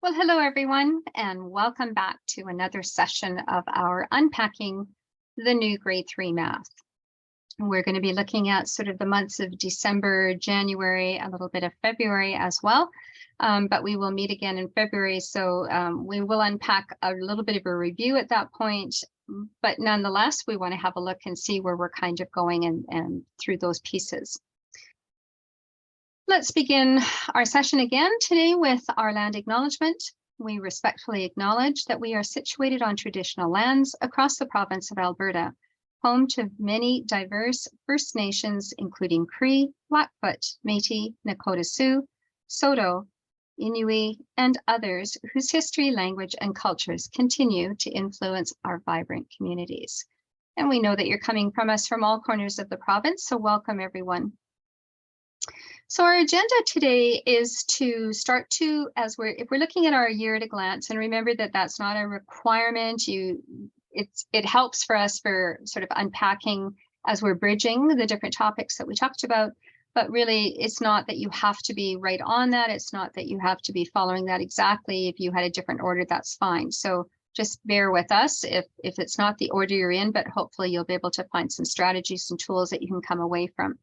Well, hello everyone, and welcome back to another session of our Unpacking the New Grade 3 Math. We're going to be looking at sort of the months of December, January, a little bit of February as well, but we will meet again in February, so we will unpack a little bit of a review at that point, but nonetheless, we want to have a look and see where we're kind of going and through those pieces. Let's begin our session again today with our land acknowledgement. We respectfully acknowledge that we are situated on traditional lands across the province of Alberta, home to many diverse First Nations, including Cree, Blackfoot, Métis, Nakota Sioux, Saulteaux, Inuit, and others whose history, language, and cultures continue to influence our vibrant communities. And we know that you're coming from us from all corners of the province, so welcome everyone. So our agenda today is to start to, if we're looking at our year at a glance, and remember that that's not a requirement. It helps for us for sort of unpacking as we're bridging the different topics that we talked about. But really, it's not that you have to be right on that. It's not that you have to be following that exactly. If you had a different order, that's fine. So just bear with us if it's not the order you're in, but hopefully you'll be able to find some strategies and tools that you can come away from.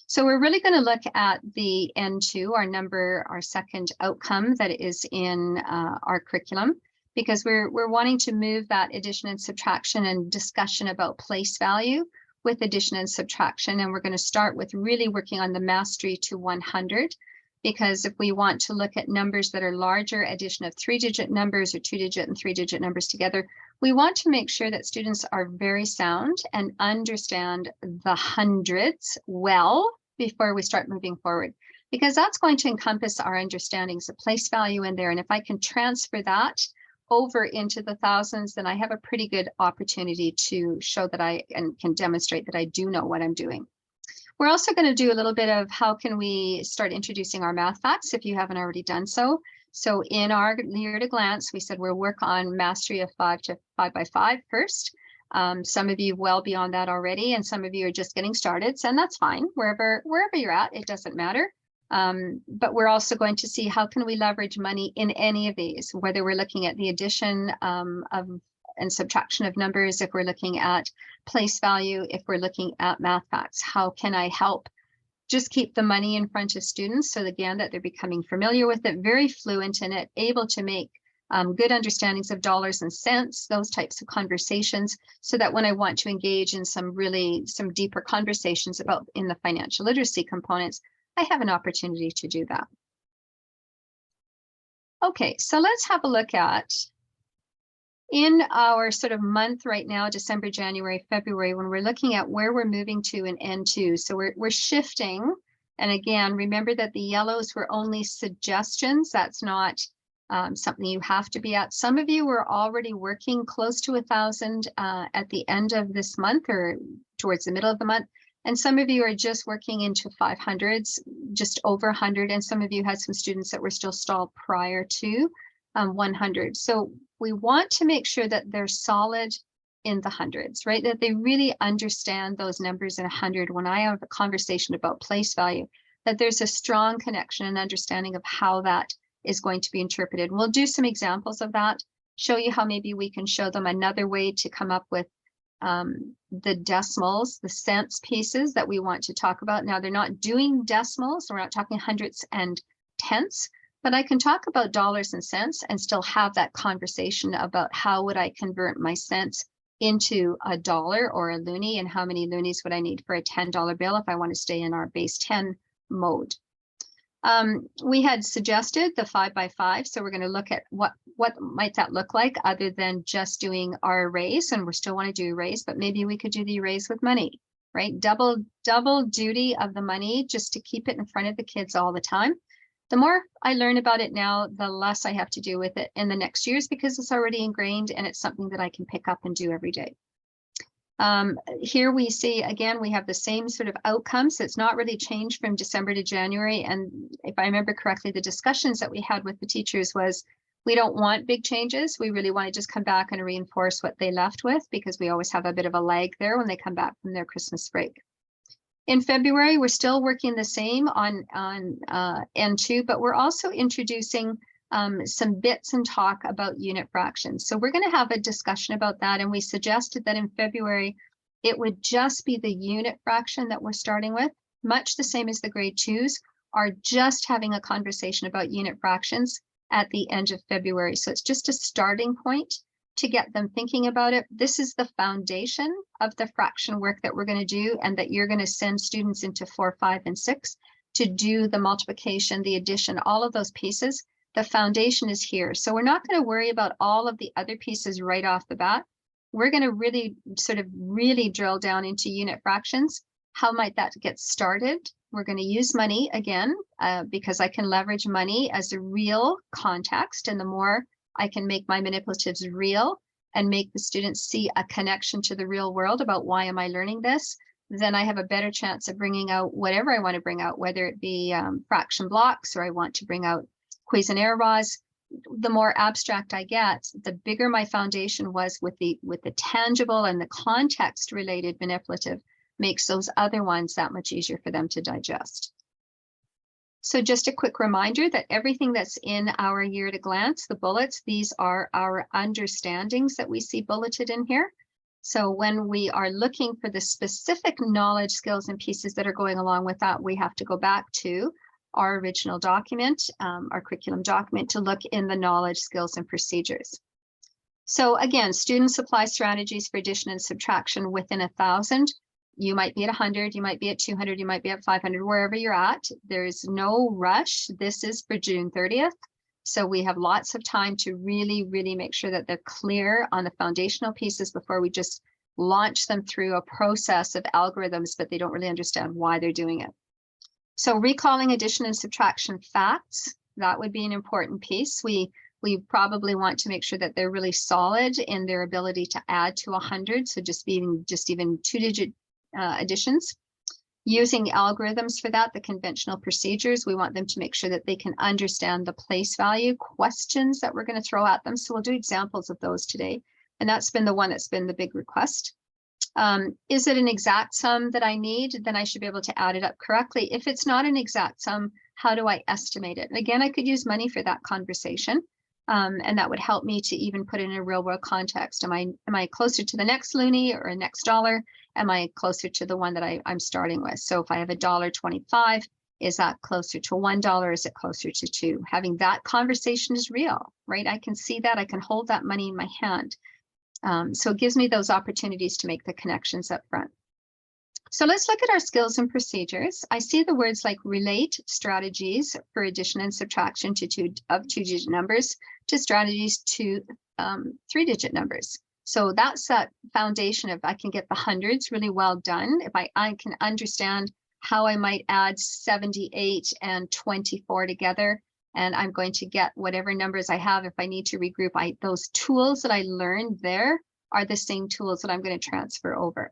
So we're really going to look at the N2, our second outcome that is in our curriculum, because we're wanting to move that addition and subtraction and discussion about place value with addition and subtraction. And we're going to start with really working on the mastery to 100, because if we want to look at numbers that are larger, addition of 3-digit numbers or 2-digit and 3-digit numbers together, we want to make sure that students are very sound and understand the hundreds well before we start moving forward, because that's going to encompass our understandings of place value in there. And if I can transfer that over into the thousands, then I have a pretty good opportunity to show that I can demonstrate that I do know what I'm doing. We're also going to do a little bit of how can we start introducing our math facts if you haven't already done so. So in our year at a glance, we said we'll work on mastery of 5 to 5 by 5 first. Some of you well beyond that already, and some of you are just getting started, and that's fine. Wherever you're at, it doesn't matter. But we're also going to see how can we leverage money in any of these, whether we're looking at the addition and subtraction of numbers, if we're looking at place value, if we're looking at math facts. How can I help just keep the money in front of students so again that they're becoming familiar with it, very fluent in it, able to make good understandings of dollars and cents, those types of conversations, so that when I want to engage in some deeper conversations about in the financial literacy components, I have an opportunity to do that. Okay, so let's have a look at in our sort of month right now, December, January, February, when we're looking at where we're moving to in N2. So we're shifting. And again, remember that the yellows were only suggestions. That's not something you have to be at. Some of you were already working close to 1,000 at the end of this month or towards the middle of the month. And some of you are just working into 500s, just over 100. And some of you had some students that were still stalled prior to 100. So we want to make sure that they're solid in the hundreds, right? That they really understand those numbers in 100. When I have a conversation about place value, that there's a strong connection and understanding of how that is going to be interpreted. We'll do some examples of that, show you how maybe we can show them another way to come up with the decimals, the cents pieces that we want to talk about. Now, they're not doing decimals, so we're not talking hundreds and tenths, but I can talk about dollars and cents and still have that conversation about how would I convert my cents into a dollar or a loonie, and how many loonies would I need for a $10 bill if I want to stay in our base 10 mode. We had suggested the 5 by 5, so we're going to look at what might that look like other than just doing our arrays, and we still want to do arrays, but maybe we could do the arrays with money, right? Double duty of the money, just to keep it in front of the kids all the time. The more I learn about it now, the less I have to do with it in the next years, because it's already ingrained and it's something that I can pick up and do every day. Here we see, again, we have the same sort of outcomes. It's not really changed from December to January. And if I remember correctly, the discussions that we had with the teachers was, we don't want big changes. We really want to just come back and reinforce what they left with, because we always have a bit of a lag there when they come back from their Christmas break. In February, we're still working the same on N2, but we're also introducing some bits and talk about unit fractions. So we're going to have a discussion about that. And we suggested that in February, it would just be the unit fraction that we're starting with, much the same as the grade 2s are just having a conversation about unit fractions at the end of February. So it's just a starting point to get them thinking about it. This is the foundation of the fraction work that we're going to do, and that you're going to send students into 4, 5, and 6 to do the multiplication, the addition, all of those pieces. The foundation is here. So we're not going to worry about all of the other pieces right off the bat. We're going to really drill down into unit fractions. How might that get started? We're going to use money again, because I can leverage money as a real context. And the more I can make my manipulatives real and make the students see a connection to the real world about why am I learning this, then I have a better chance of bringing out whatever I want to bring out, whether it be fraction blocks, or I want to bring out Cuisenaire-Roz. The more abstract I get, the bigger my foundation was with the tangible and the context related manipulative, makes those other ones that much easier for them to digest. So just a quick reminder that everything that's in our year at a glance, the bullets, these are our understandings that we see bulleted in here. So when we are looking for the specific knowledge, skills, and pieces that are going along with that, we have to go back to our original document, our curriculum document, to look in the knowledge, skills, and procedures. So again, student supply strategies for addition and subtraction within 1,000. You might be at 100, you might be at 200, you might be at 500, wherever you're at. There's no rush. This is for June 30th. So we have lots of time to really make sure that they're clear on the foundational pieces before we just launch them through a process of algorithms, but they don't really understand why they're doing it. So recalling addition and subtraction facts, that would be an important piece. We probably want to make sure that they're really solid in their ability to add to 100. So just even 2-digit additions. Using algorithms for that, the conventional procedures, we want them to make sure that they can understand the place value questions that we're going to throw at them. So we'll do examples of those today. And that's been the one that's been the big request. Is it an exact sum that I need? Then I should be able to add it up correctly. If it's not an exact sum, how do I estimate it? And again, I could use money for that conversation. And that would help me to even put it in a real world context. Am I closer to the next loonie or next dollar? Am I closer to the one that I'm starting with? So if I have $1.25, is that closer to $1? Is it closer to 2? Having that conversation is real, right? I can see that, I can hold that money in my hand. So it gives me those opportunities to make the connections up front. So let's look at our skills and procedures. I see the words like relate strategies for addition and subtraction to 2-digit numbers to strategies to 3-digit numbers. So that's that foundation of I can get the hundreds really well done. If I can understand how I might add 78 and 24 together, and I'm going to get whatever numbers I have. If I need to regroup, those tools that I learned there are the same tools that I'm going to transfer over.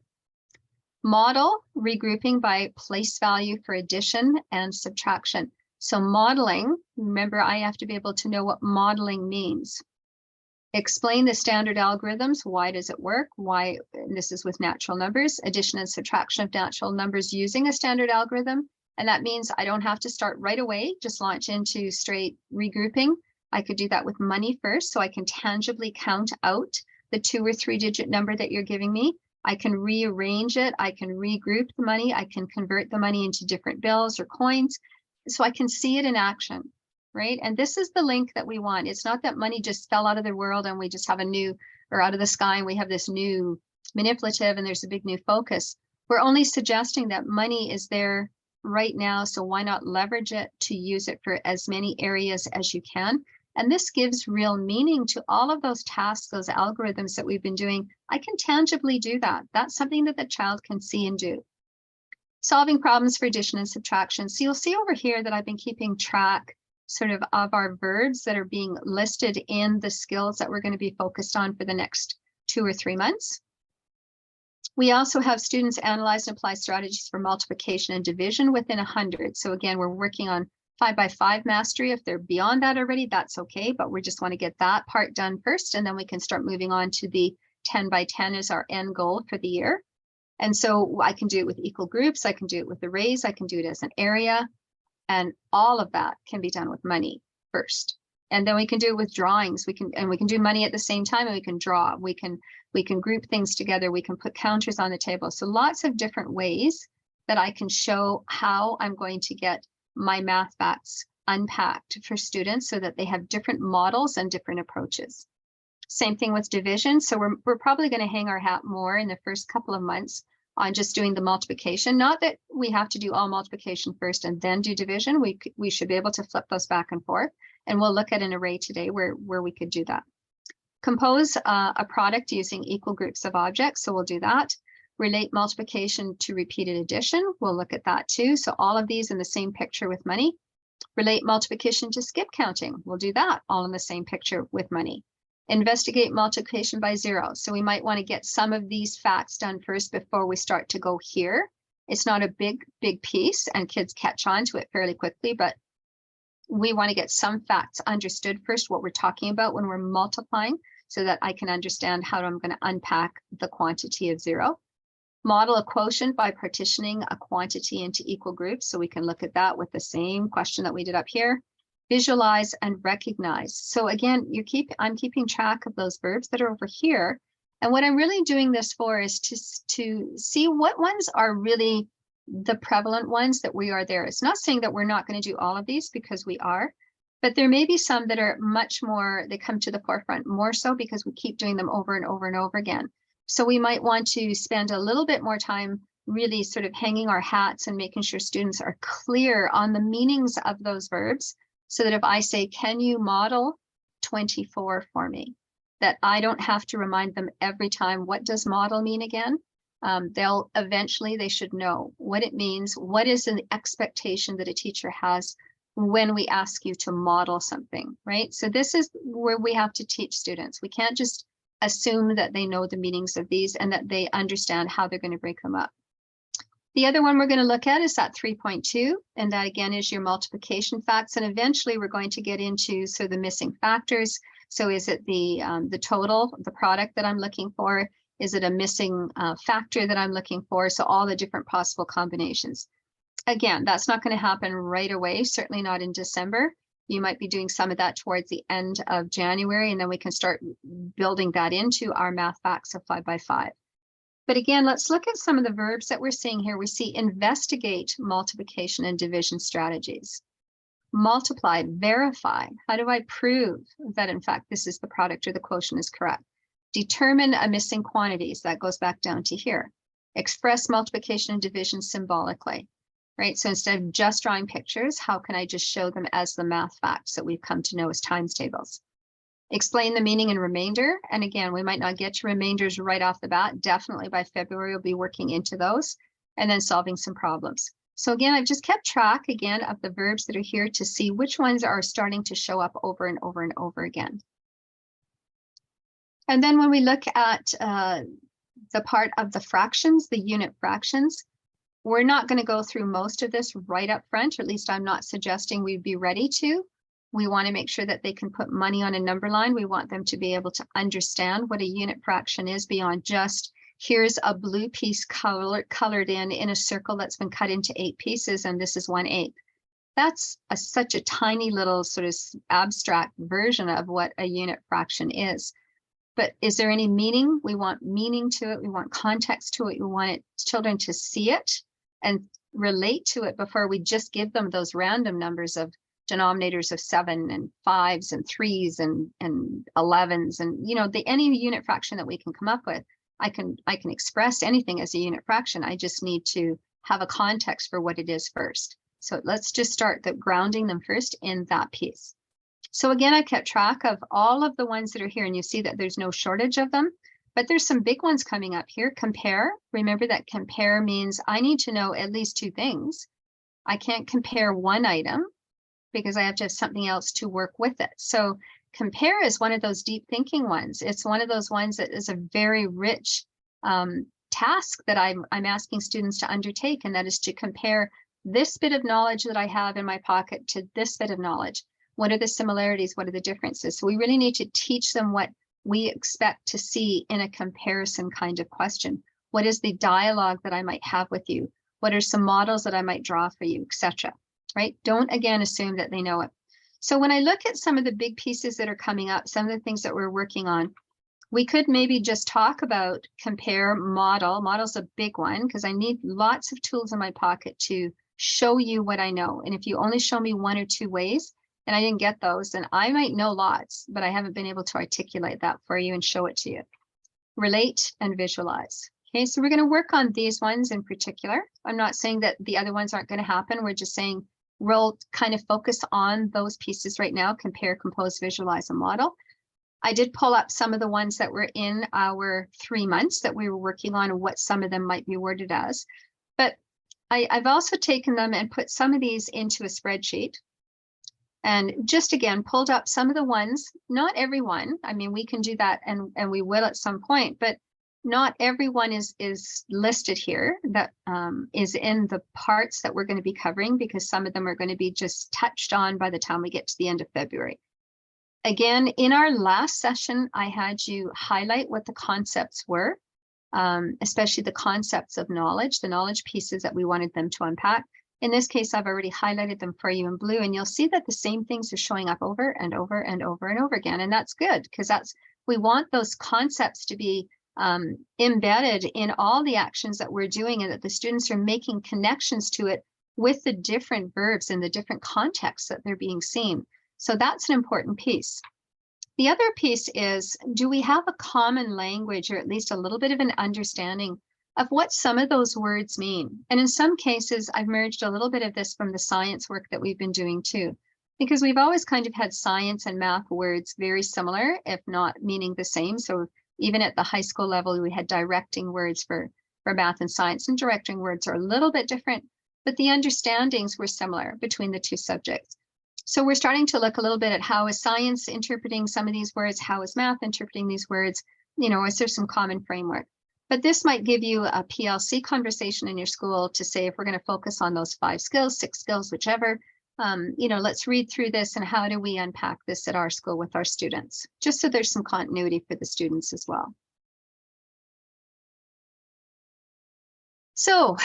Model regrouping by place value for addition and subtraction. So modeling, remember, I have to be able to know what modeling means. Explain the standard algorithms. Why does it work? Why? And this is with natural numbers, addition and subtraction of natural numbers using a standard algorithm. And that means I don't have to start right away, just launch into straight regrouping. I could do that with money first, so I can tangibly count out the 2- or 3-digit number that you're giving me. I can rearrange it. I can regroup the money. I can convert the money into different bills or coins. So I can see it in action, right? And this is the link that we want. It's not that money just fell out of the world and we just have a new, or out of the sky, and we have this new manipulative and there's a big new focus. We're only suggesting that money is there right now. So why not leverage it to use it for as many areas as you can? And this gives real meaning to all of those tasks, those algorithms that we've been doing. I can tangibly do that. That's something that the child can see and do. Solving problems for addition and subtraction. So you'll see over here that I've been keeping track sort of our verbs that are being listed in the skills that we're going to be focused on for the next 2 or 3 months. We also have students analyze and apply strategies for multiplication and division within 100. So again, we're working on 5x5 mastery. If they're beyond that already, that's okay, but we just want to get that part done first, and then we can start moving on to the 10x10 as our end goal for the year. And so I can do it with equal groups, I can do it with arrays, I can do it as an area, and all of that can be done with money first. And then we can do it with drawings. We can do money at the same time, and we can draw. We can group things together. We can put counters on the table. So lots of different ways that I can show how I'm going to get my math facts unpacked for students so that they have different models and different approaches. Same thing with division. So we're probably going to hang our hat more in the first couple of months on just doing the multiplication. Not that we have to do all multiplication first and then do division. We should be able to flip those back and forth. And we'll look at an array today where we could do that. Compose a product using equal groups of objects. So we'll do that. Relate multiplication to repeated addition. We'll look at that too. So all of these in the same picture with money. Relate multiplication to skip counting. We'll do that all in the same picture with money. Investigate multiplication by zero. So we might want to get some of these facts done first before we start to go here. It's not a big piece and kids catch on to it fairly quickly, but we want to get some facts understood first, what we're talking about when we're multiplying, so that I can understand how I'm going to unpack the quantity of zero. Model a quotient by partitioning a quantity into equal groups. So we can look at that with the same question that we did up here. Visualize and recognize. So again, I'm keeping track of those verbs that are over here. And what I'm really doing this for is to see what ones are really the prevalent ones that we are there. It's not saying that we're not going to do all of these, because we are, but there may be some that are much more, they come to the forefront more so because we keep doing them over and over and over again. So we might want to spend a little bit more time really sort of hanging our hats and making sure students are clear on the meanings of those verbs, so that if I say, can you model 24 for me, that I don't have to remind them every time, what does model mean again? They should know what it means. What is an expectation that a teacher has when we ask you to model something, right? So this is where we have to teach students. We can't just assume that they know the meanings of these and that they understand how they're going to break them up. The other one we're going to look at is that 3.2, and that again is your multiplication facts. And eventually we're going to get into the missing factors. So is it the total, the product that I'm looking for? Is it a missing factor that I'm looking for? So all the different possible combinations. Again, that's not going to happen right away, certainly not in December. You might be doing some of that towards the end of January, and then we can start building that into our math facts of 5x5. But again, let's look at some of the verbs that we're seeing here. We see investigate multiplication and division strategies. Multiply, verify. How do I prove that in fact this is the product or the quotient is correct? Determine a missing quantity. So that goes back down to here. Express multiplication and division symbolically, right? So instead of just drawing pictures, how can I just show them as the math facts that we've come to know as times tables? Explain the meaning and remainder. And again, we might not get to remainders right off the bat. Definitely by February, we'll be working into those and then solving some problems. So again, I've just kept track again of the verbs that are here to see which ones are starting to show up over and over and over again. And then when we look at the part of the fractions, the unit fractions, we're not going to go through most of this right up front, or at least I'm not suggesting we'd be ready to. We want to make sure that they can put money on a number line. We want them to be able to understand what a unit fraction is beyond just, here's a blue piece colored in a circle that's been cut into 8 pieces, and this is 1/8. That's such a tiny little sort of abstract version of what a unit fraction is. But is there any meaning? We want meaning to it. We want context to it. We want children to see it and relate to it before we just give them those random numbers of denominators of 7 and 5s and 3s and 11s, and any unit fraction that we can come up with. I can express anything as a unit fraction. I just need to have a context for what it is first. So let's just start grounding them first in that piece. So again, I kept track of all of the ones that are here, and you see that there's no shortage of them, but there's some big ones coming up here. Compare. Remember that compare means I need to know at least 2 things. I can't compare one item because I have to have something else to work with it. So compare is one of those deep thinking ones. It's one of those ones that is a very rich task that I'm asking students to undertake, and that is to compare this bit of knowledge that I have in my pocket to this bit of knowledge. What are the similarities? What are the differences? So we really need to teach them what we expect to see in a comparison kind of question. What is the dialogue that I might have with you? What are some models that I might draw for you, etc.? Right? Don't again assume that they know it. So when I look at some of the big pieces that are coming up, some of the things that we're working on, we could maybe just talk about compare, model. Model's a big one because I need lots of tools in my pocket to show you what I know. And if you only show me 1 or 2 ways and I didn't get those, then I might know lots, but I haven't been able to articulate that for you and show it to you. Relate and visualize. Okay, so we're going to work on these ones in particular. I'm not saying that the other ones aren't going to happen. We're just saying we'll kind of focus on those pieces right now, compare, compose, visualize, and model. I did pull up some of the ones that were in our 3 months that we were working on and what some of them might be worded as. But I've also taken them and put some of these into a spreadsheet. And just again, pulled up some of the ones, not everyone. I mean, we can do that and we will at some point, but not everyone is listed here that is in the parts that we're going to be covering, because some of them are going to be just touched on by the time we get to the end of February. Again, in our last session, I had you highlight what the concepts were, especially the concepts of knowledge, the knowledge pieces that we wanted them to unpack. In this case, I've already highlighted them for you in blue, and you'll see that the same things are showing up over and over and over and over again. And that's good, because we want those concepts to be embedded in all the actions that we're doing, and that the students are making connections to it with the different verbs and the different contexts that they're being seen. So that's an important piece. The other piece is, do we have a common language, or at least a little bit of an understanding of what some of those words mean? And in some cases, I've merged a little bit of this from the science work that we've been doing too, because we've always kind of had science and math words very similar, if not meaning the same. So even at the high school level, we had directing words for math and science, and directing words are a little bit different, but the understandings were similar between the two subjects. So we're starting to look a little bit at how is science interpreting some of these words, how is math interpreting these words, you know, is there some common framework? But this might give you a PLC conversation in your school to say, if we're going to focus on those 5 skills, 6 skills, whichever, you know, let's read through this and how do we unpack this at our school with our students, just so there's some continuity for the students as well. So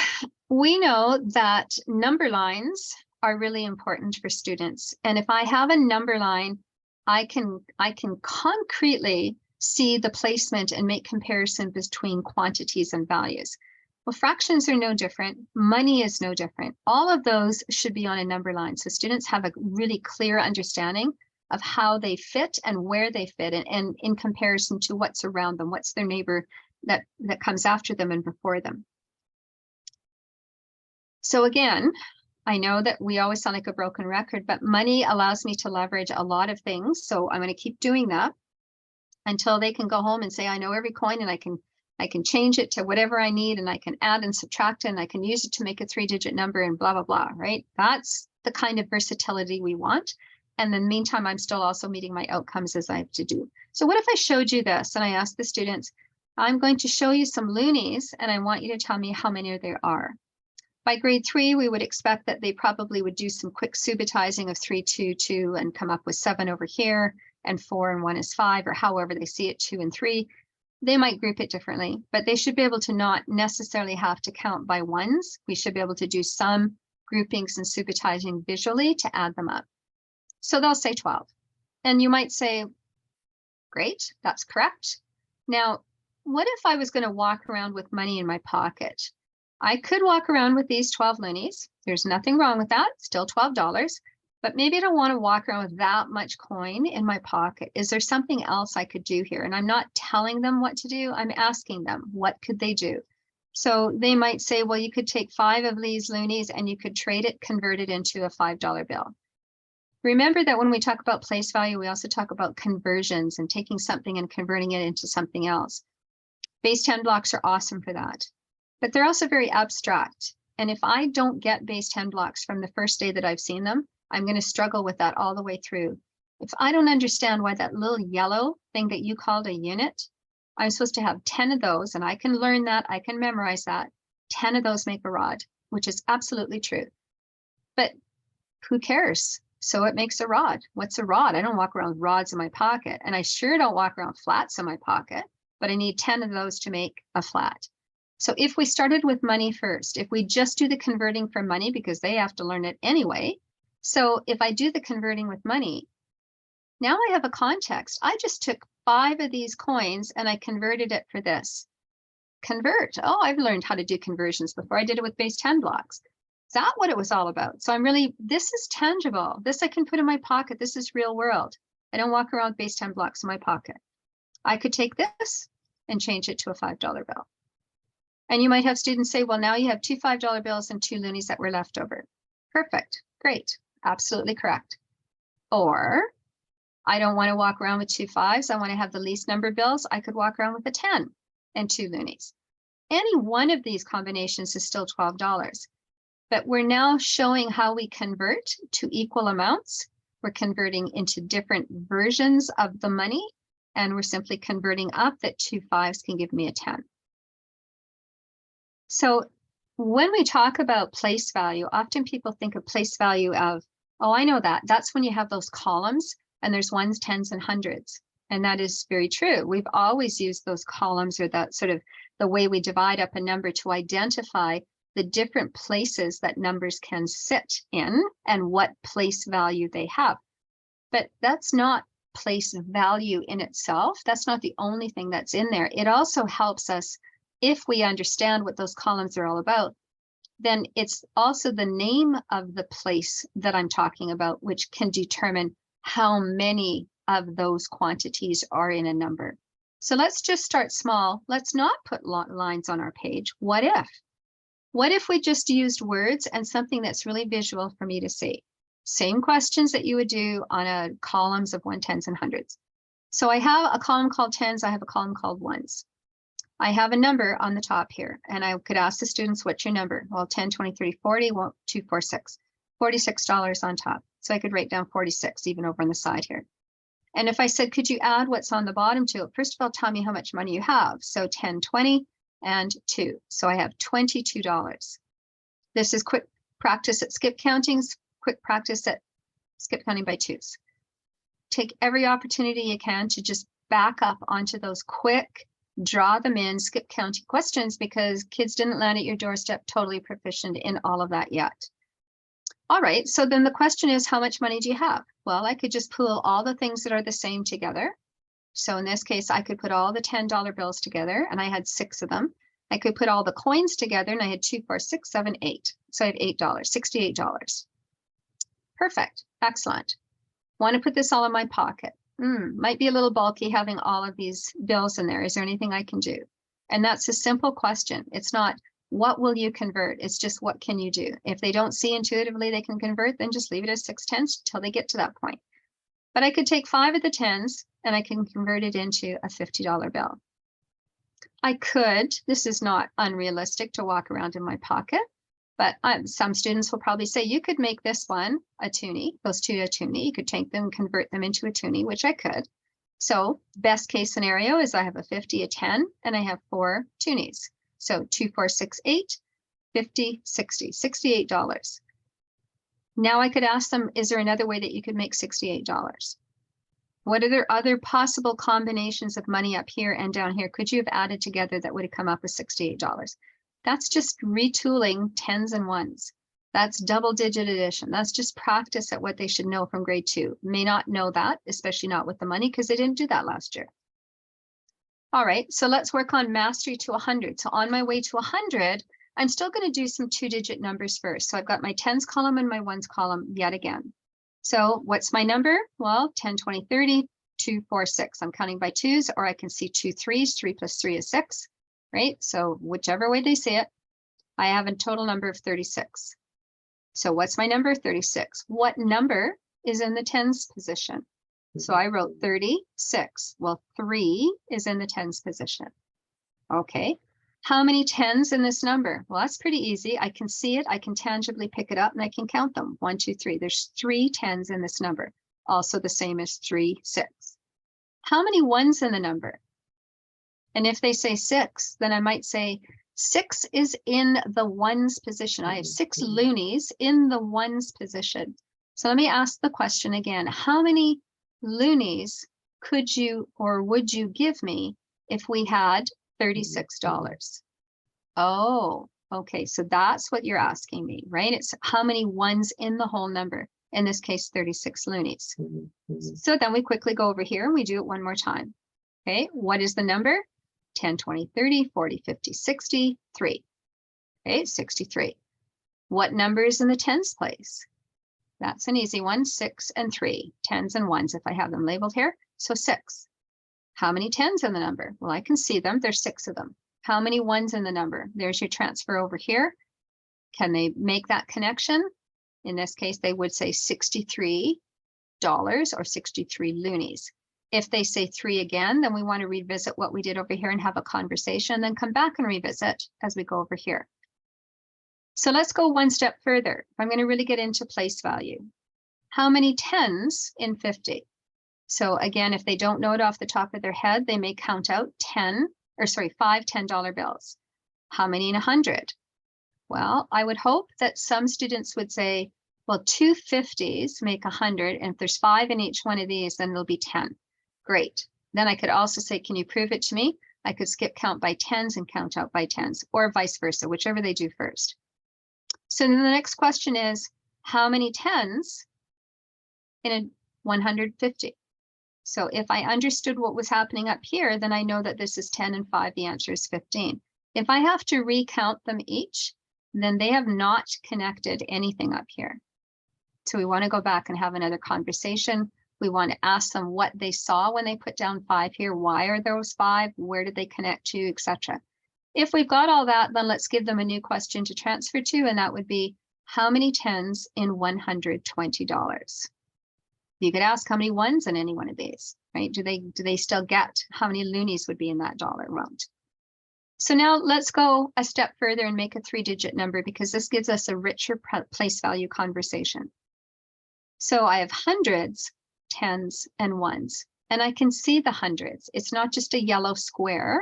we know that number lines are really important for students. And if I have a number line, I can concretely see the placement and make comparison between quantities and values. Well, fractions are no different. Money is no different. All of those should be on a number line, so students have a really clear understanding of how they fit and where they fit, and in comparison to what's around them, what's their neighbor that comes after them and before them. So again, I know that we always sound like a broken record, but money allows me to leverage a lot of things. So I'm going to keep doing that until they can go home and say, I know every coin, and I can change it to whatever I need, and I can add and subtract it, and I can use it to make a 3-digit number and blah, blah, blah, right? That's the kind of versatility we want. And in the meantime, I'm still also meeting my outcomes as I have to do. So what if I showed you this and I asked the students, I'm going to show you some loonies, and I want you to tell me how many there are. By grade 3, we would expect that they probably would do some quick subitizing of 3, 2, 2, and come up with 7 over here, and 4 and 1 is 5, or however they see it, 2 and 3. They might group it differently, but they should be able to not necessarily have to count by ones. We should be able to do some groupings and subitizing visually to add them up. So they'll say 12. And you might say, great, that's correct. Now, what if I was going to walk around with money in my pocket? I could walk around with these 12 loonies. There's nothing wrong with that, still $12. But maybe I don't want to walk around with that much coin in my pocket. Is there something else I could do here? And I'm not telling them what to do. I'm asking them, what could they do? So they might say, well, you could take 5 of these loonies and you could trade it, convert it into a $5 bill. Remember that when we talk about place value, we also talk about conversions and taking something and converting it into something else. Base 10 blocks are awesome for that, but they're also very abstract. And if I don't get base 10 blocks from the first day that I've seen them, I'm going to struggle with that all the way through. If I don't understand why that little yellow thing that you called a unit, I'm supposed to have 10 of those, and I can learn that, I can memorize that. 10 of those make a rod, which is absolutely true. But who cares? So it makes a rod. What's a rod? I don't walk around with rods in my pocket, and I sure don't walk around flats in my pocket, but I need 10 of those to make a flat. So if we started with money first, if we just do the converting for money, because they have to learn it anyway, So if I do the converting with money, now I have a context. I just took 5 of these coins and I converted it for this. Convert. Oh, I've learned how to do conversions before. I did it with base 10 blocks. Is that what it was all about? So this is tangible. This I can put in my pocket. This is real world. I don't walk around with base 10 blocks in my pocket. I could take this and change it to a $5 bill. And you might have students say, well, now you have 2 $5 bills and 2 loonies that were left over. Perfect. Great. Absolutely correct. Or I don't want to walk around with 2 5s. I want to have the least number bills. I could walk around with a 10 and 2 loonies. Any one of these combinations is still $12. But we're now showing how we convert to equal amounts. We're converting into different versions of the money, and we're simply converting up that 2 5s can give me a 10. So when we talk about place value, often people think of place value of, oh, I know that. That's when you have those columns and there's ones, tens, and hundreds. And that is very true. We've always used those columns, or that sort of the way we divide up a number, to identify the different places that numbers can sit in and what place value they have. But that's not place value in itself. That's not the only thing that's in there. It also helps us, if we understand what those columns are all about, then it's also the name of the place that I'm talking about, which can determine how many of those quantities are in a number. So let's just start small. Let's not put lines on our page. What if? What if we just used words and something that's really visual for me to see? Same questions that you would do on a columns of 1, 10s, and hundreds. So I have a column called tens. I have a column called ones. I have a number on the top here, and I could ask the students, what's your number? Well, 10, 20, 30, 40, well, 246, $46 on top. So I could write down 46 even over on the side here. And if I said, could you add what's on the bottom to it? First of all, tell me how much money you have. So 10, 20, and 2. So I have $22. This is quick practice at skip countings, quick practice at skip counting by twos. Take every opportunity you can to just back up onto those quick, draw them in, skip counting questions, because kids didn't land at your doorstep totally proficient in all of that yet. All right, so then the question is, how much money do you have? Well, I could just pool all the things that are the same together. So in this case, I could put all the $10 bills together, and I had 6 of them. I could put all the coins together, and I had 2, 4, 6, 7, 8. So I have $8, $68. Perfect, excellent. Want to put this all in my pocket. Might be a little bulky having all of these bills in there. Is there anything I can do? And that's a simple question. It's not, what will you convert? It's just, what can you do? If they don't see intuitively they can convert, then just leave it as 6 tenths till they get to that point. But I could take 5 of the 10s and I can convert it into a $50 bill. I could, this is not unrealistic to walk around in my pocket, but some students will probably say, you could make this one a toonie, those 2 a toonie. You could take them and convert them into a toonie, which I could. So best case scenario is I have a 50, a 10, and I have 4 toonies. So 2, 4, 6, 8, 50, 60, $68. Now I could ask them, is there another way that you could make $68? What are there other possible combinations of money up here and down here could you have added together that would have come up with $68? That's just retooling 10s and 1s. That's double-digit addition. That's just practice at what they should know from grade 2. May not know that, especially not with the money, because they didn't do that last year. All right, so let's work on mastery to 100. So on my way to 100, I'm still going to do some 2-digit numbers first. So I've got my 10s column and my 1s column yet again. So what's my number? Well, 10, 20, 30, 2, 4, 6. I'm counting by 2s, or I can see 2 3s. 3 plus 3 is 6, right? So whichever way they say it, I have a total number of 36. So what's my number? 36. What number is in the tens position? So I wrote 36. Well, 3 is in the tens position. Okay. How many 10s in this number? Well, that's pretty easy. I can see it. I can tangibly pick it up and I can count them. 1, 2, 3. There's 3 10s in this number. Also the same as 3, 6. How many 1s in the number? And if they say 6, then I might say 6 is in the 1s position. I have 6 loonies in the 1s position. So let me ask the question again. How many loonies could you or would you give me if we had $36? Oh, okay. So that's what you're asking me, right? It's how many 1s in the whole number. in this case, 36 loonies. So then we quickly go over here and we do it one more time. Okay, what is the number? 10, 20, 30, 40, 50, 60, 3. Okay, 63. What number is in the tens place? That's an easy one, 6 and 3, tens and ones if I have them labeled here. So 6. How many tens in the number? Well, I can see them. There's 6 of them. How many ones in the number? There's your transfer over here. Can they make that connection? In this case, they would say $63 or 63 loonies. If they say 3 again, then we want to revisit what we did over here and have a conversation, then come back and revisit as we go over here. So let's go one step further. I'm going to really get into place value. How many tens in 50? So again, if they don't know it off the top of their head, they may count out 5 $10 bills. How many in 100? Well, I would hope that some students would say, well, 2 50s make 100, and if there's 5 in each one of these, then it'll be 10. Great. Then I could also say, can you prove it to me? I could skip count by tens and count out by tens, or vice versa, whichever they do first. So then the next question is, how many tens in a 150? So if I understood what was happening up here, then I know that this is 10 and 5, the answer is 15. If I have to recount them each, then they have not connected anything up here. So we want to go back and have another conversation. We want to ask them what they saw when they put down 5 here. Why are those 5? Where did they connect to, etc. If we've got all that, then let's give them a new question to transfer to, and that would be, how many tens in $120? You could ask how many ones in any one of these, right? Do they still get how many loonies would be in that dollar amount? So now let's go a step further and make a 3-digit number, because this gives us a richer place value conversation. So I have hundreds, tens, and ones, and I can see the hundreds. It's not just a yellow square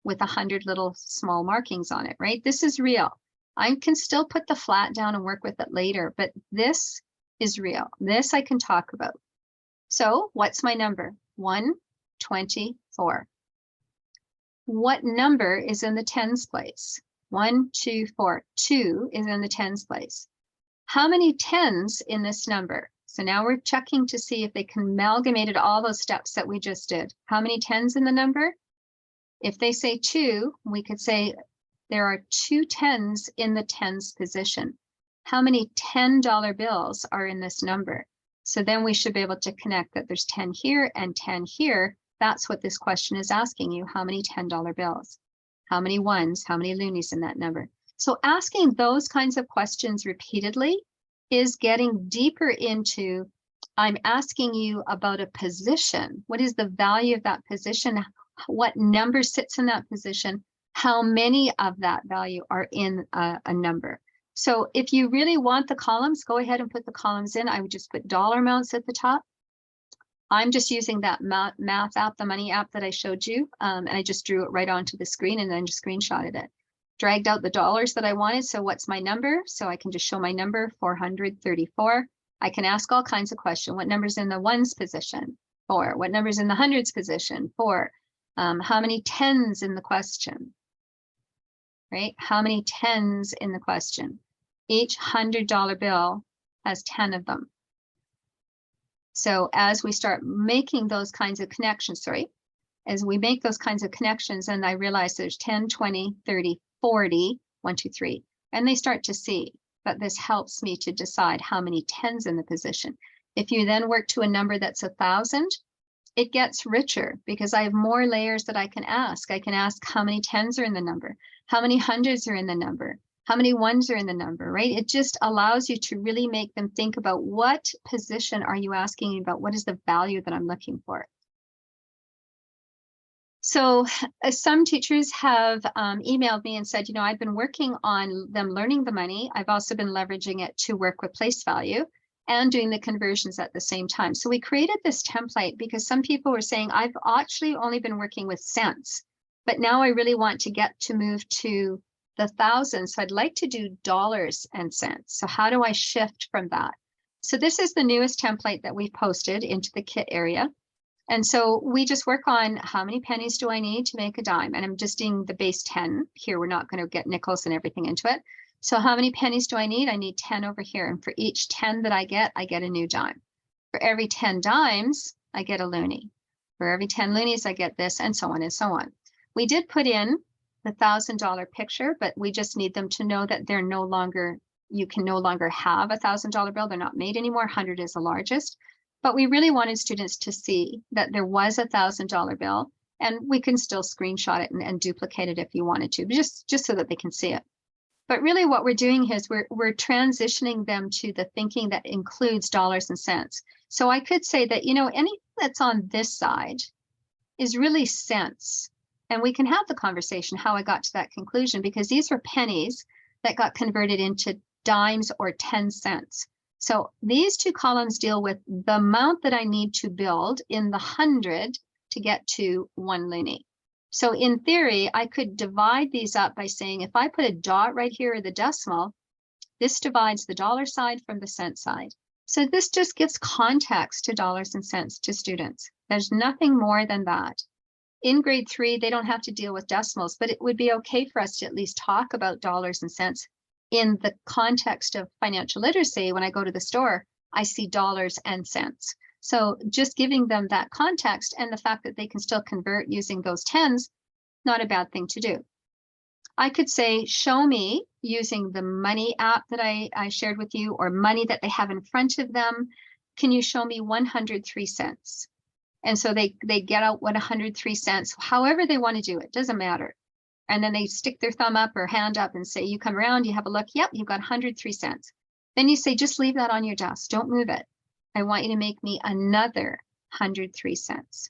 with 100 little small markings on it, right? This is real. I can still put the flat down and work with it later, but this is real. This I can talk about. So what's my number? 124. What number is in the tens place? 1, 2, 4. 2 is in the tens place. How many tens in this number? So now we're checking to see if they can amalgamate all those steps that we just did. How many tens in the number? If they say 2, we could say there are 2 tens in the tens position. How many $10 bills are in this number? So then we should be able to connect that there's 10 here and 10 here. That's what this question is asking you. How many $10 bills? How many ones? How many loonies in that number? So asking those kinds of questions repeatedly is getting deeper into, I'm asking you about a position. What is the value of that position? What number sits in that position? How many of that value are in a number? So if you really want the columns, go ahead and put the columns in. I would just put dollar amounts at the top. I'm just using that math app, the money app that I showed you, and I just drew it right onto the screen and then just screenshotted it. Dragged out the dollars that I wanted. So what's my number? So I can just show my number, 434. I can ask all kinds of questions. What number's in the ones position? 4. What number's in the hundreds position? 4. How many tens in the question? Right? How many tens in the question? Each $100 bill has 10 of them. So as we start making those kinds of connections, as we make those kinds of connections, and I realize there's 10, 20, 30, 40, 1, 2, 3, and they start to see that this helps me to decide how many tens in the position. If you then work to a number that's 1,000, it gets richer because I have more layers that I can ask. I can ask how many tens are in the number, how many hundreds are in the number, how many ones are in the number, right? It just allows you to really make them think about what position are you asking about? What is the value that I'm looking for? So some teachers have emailed me and said, I've been working on them learning the money. I've also been leveraging it to work with place value and doing the conversions at the same time. So we created this template because some people were saying, I've actually only been working with cents, but now I really want to get to move to the thousands. So I'd like to do dollars and cents. So how do I shift from that? So this is the newest template that we've posted into the kit area. And so we just work on how many pennies do I need to make a dime? And I'm just doing the base 10 here. We're not going to get nickels and everything into it. So how many pennies do I need? I need 10 over here. And for each 10 that I get a new dime. For every 10 dimes, I get a loonie. For every 10 loonies, I get this, and so on and so on. We did put in the $1,000 picture, but we just need them to know that they're no longer, you can no longer have a $1,000 bill. They're not made anymore. 100 is the largest. But we really wanted students to see that there was a $1,000 bill, and we can still screenshot it and duplicate it if you wanted to, just so that they can see it. But really what we're doing here is we're transitioning them to the thinking that includes dollars and cents. So I could say that, anything that's on this side is really cents. And we can have the conversation how I got to that conclusion, because these were pennies that got converted into dimes or 10 cents. So these two columns deal with the amount that I need to build in the 100 to get to 1 loonie. So in theory, I could divide these up by saying, if I put a dot right here or the decimal, this divides the dollar side from the cent side. So this just gives context to dollars and cents to students. There's nothing more than that. In grade 3, they don't have to deal with decimals, but it would be okay for us to at least talk about dollars and cents in the context of financial literacy. When I go to the store, I see dollars and cents. So just giving them that context and the fact that they can still convert using those tens, not a bad thing to do. I could say, show me using the money app that I shared with you, or money that they have in front of them. Can you show me 103 cents? And so they get out what 103 cents, however they want to do it, doesn't matter. And then they stick their thumb up or hand up and say, you come around, you have a look, yep, you've got 103 cents. Then you say, just leave that on your desk, don't move it. I want you to make me another 103 cents.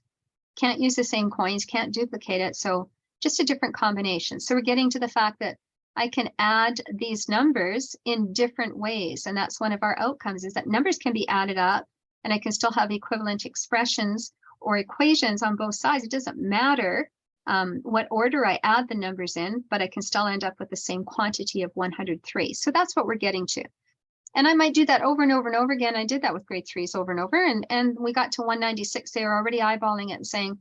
Can't use the same coins, can't duplicate it, so just a different combination. So we're getting to the fact that I can add these numbers in different ways, and that's one of our outcomes, is that numbers can be added up, and I can still have equivalent expressions or equations on both sides. It doesn't matter what order I add the numbers in, but I can still end up with the same quantity of 103. So that's what we're getting to. And I might do that over and over and over again. I did that with grade 3s over and over, and we got to 196. They were already eyeballing it and saying,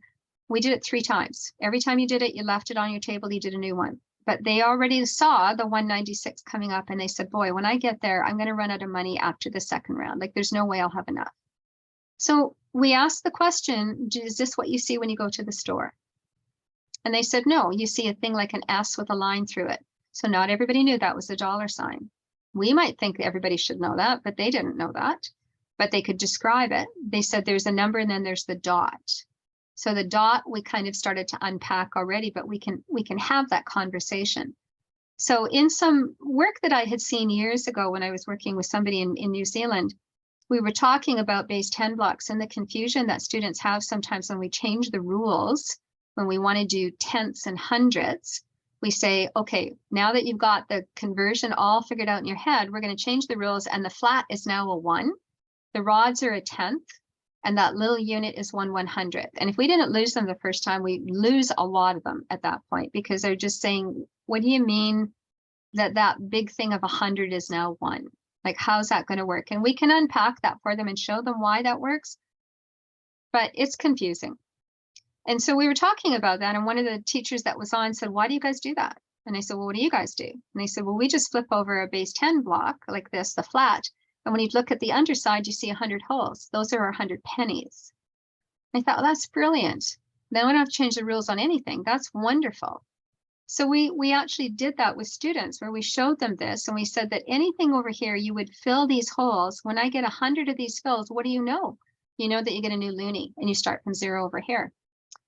we did it 3 times. Every time you did it, you left it on your table, you did a new one. But they already saw the 196 coming up, and they said, boy, when I get there, I'm going to run out of money after the second round. Like, there's no way I'll have enough. So we asked the question, is this what you see when you go to the store? And they said, no, you see a thing like an S with a line through it. So not everybody knew that was a dollar sign. We might think everybody should know that, but they didn't know that. But they could describe it. They said there's a number and then there's the dot. So the dot we kind of started to unpack already, but we can have that conversation. So in some work that I had seen years ago when I was working with somebody in New Zealand, we were talking about base 10 blocks and the confusion that students have sometimes when we change the rules, when we want to do tenths and hundredths. We say, okay, now that you've got the conversion all figured out in your head, we're going to change the rules, and the flat is now a 1. The rods are a tenth, and that little unit is 1/100th. And if we didn't lose them the first time, we lose a lot of them at that point, because they're just saying, what do you mean that big thing of 100 is now 1? Like, how's that going to work? And we can unpack that for them and show them why that works, but it's confusing. And so we were talking about that, and one of the teachers that was on said, why do you guys do that? And I said, well, what do you guys do? And they said, well, we just flip over a base 10 block like this, the flat, and when you look at the underside, you see 100 holes. Those are our 100 pennies. I thought, well, that's brilliant. Then we don't have to change the rules on anything. That's wonderful. So we actually did that with students, where we showed them this, and we said that anything over here, you would fill these holes. When I get 100 of these fills, what do you know? You know that you get a new loonie, and you start from 0 over here.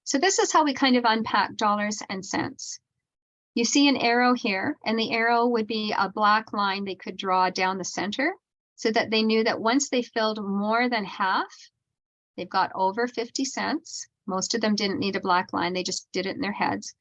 So this is how we kind of unpack dollars and cents. You see an arrow here, and the arrow would be a black line they could draw down the center, so that they knew that once they filled more than half, they've got over 50 cents. Most of them didn't need a black line, they just did it in their heads.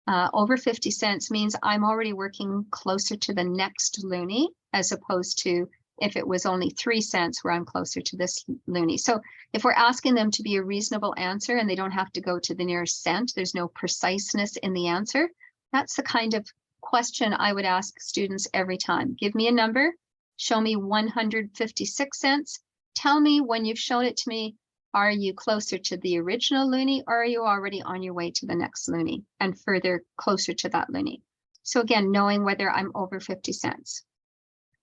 Over 50 cents means I'm already working closer to the next loonie, as opposed to if it was only 3 cents where I'm closer to this loonie. So if we're asking them to be a reasonable answer and they don't have to go to the nearest cent, there's no preciseness in the answer, that's the kind of question I would ask students every time. Give me a number, show me 156 cents, tell me when you've shown it to me, are you closer to the original loonie, or are you already on your way to the next loonie and further closer to that loonie? So again, knowing whether I'm over 50 cents.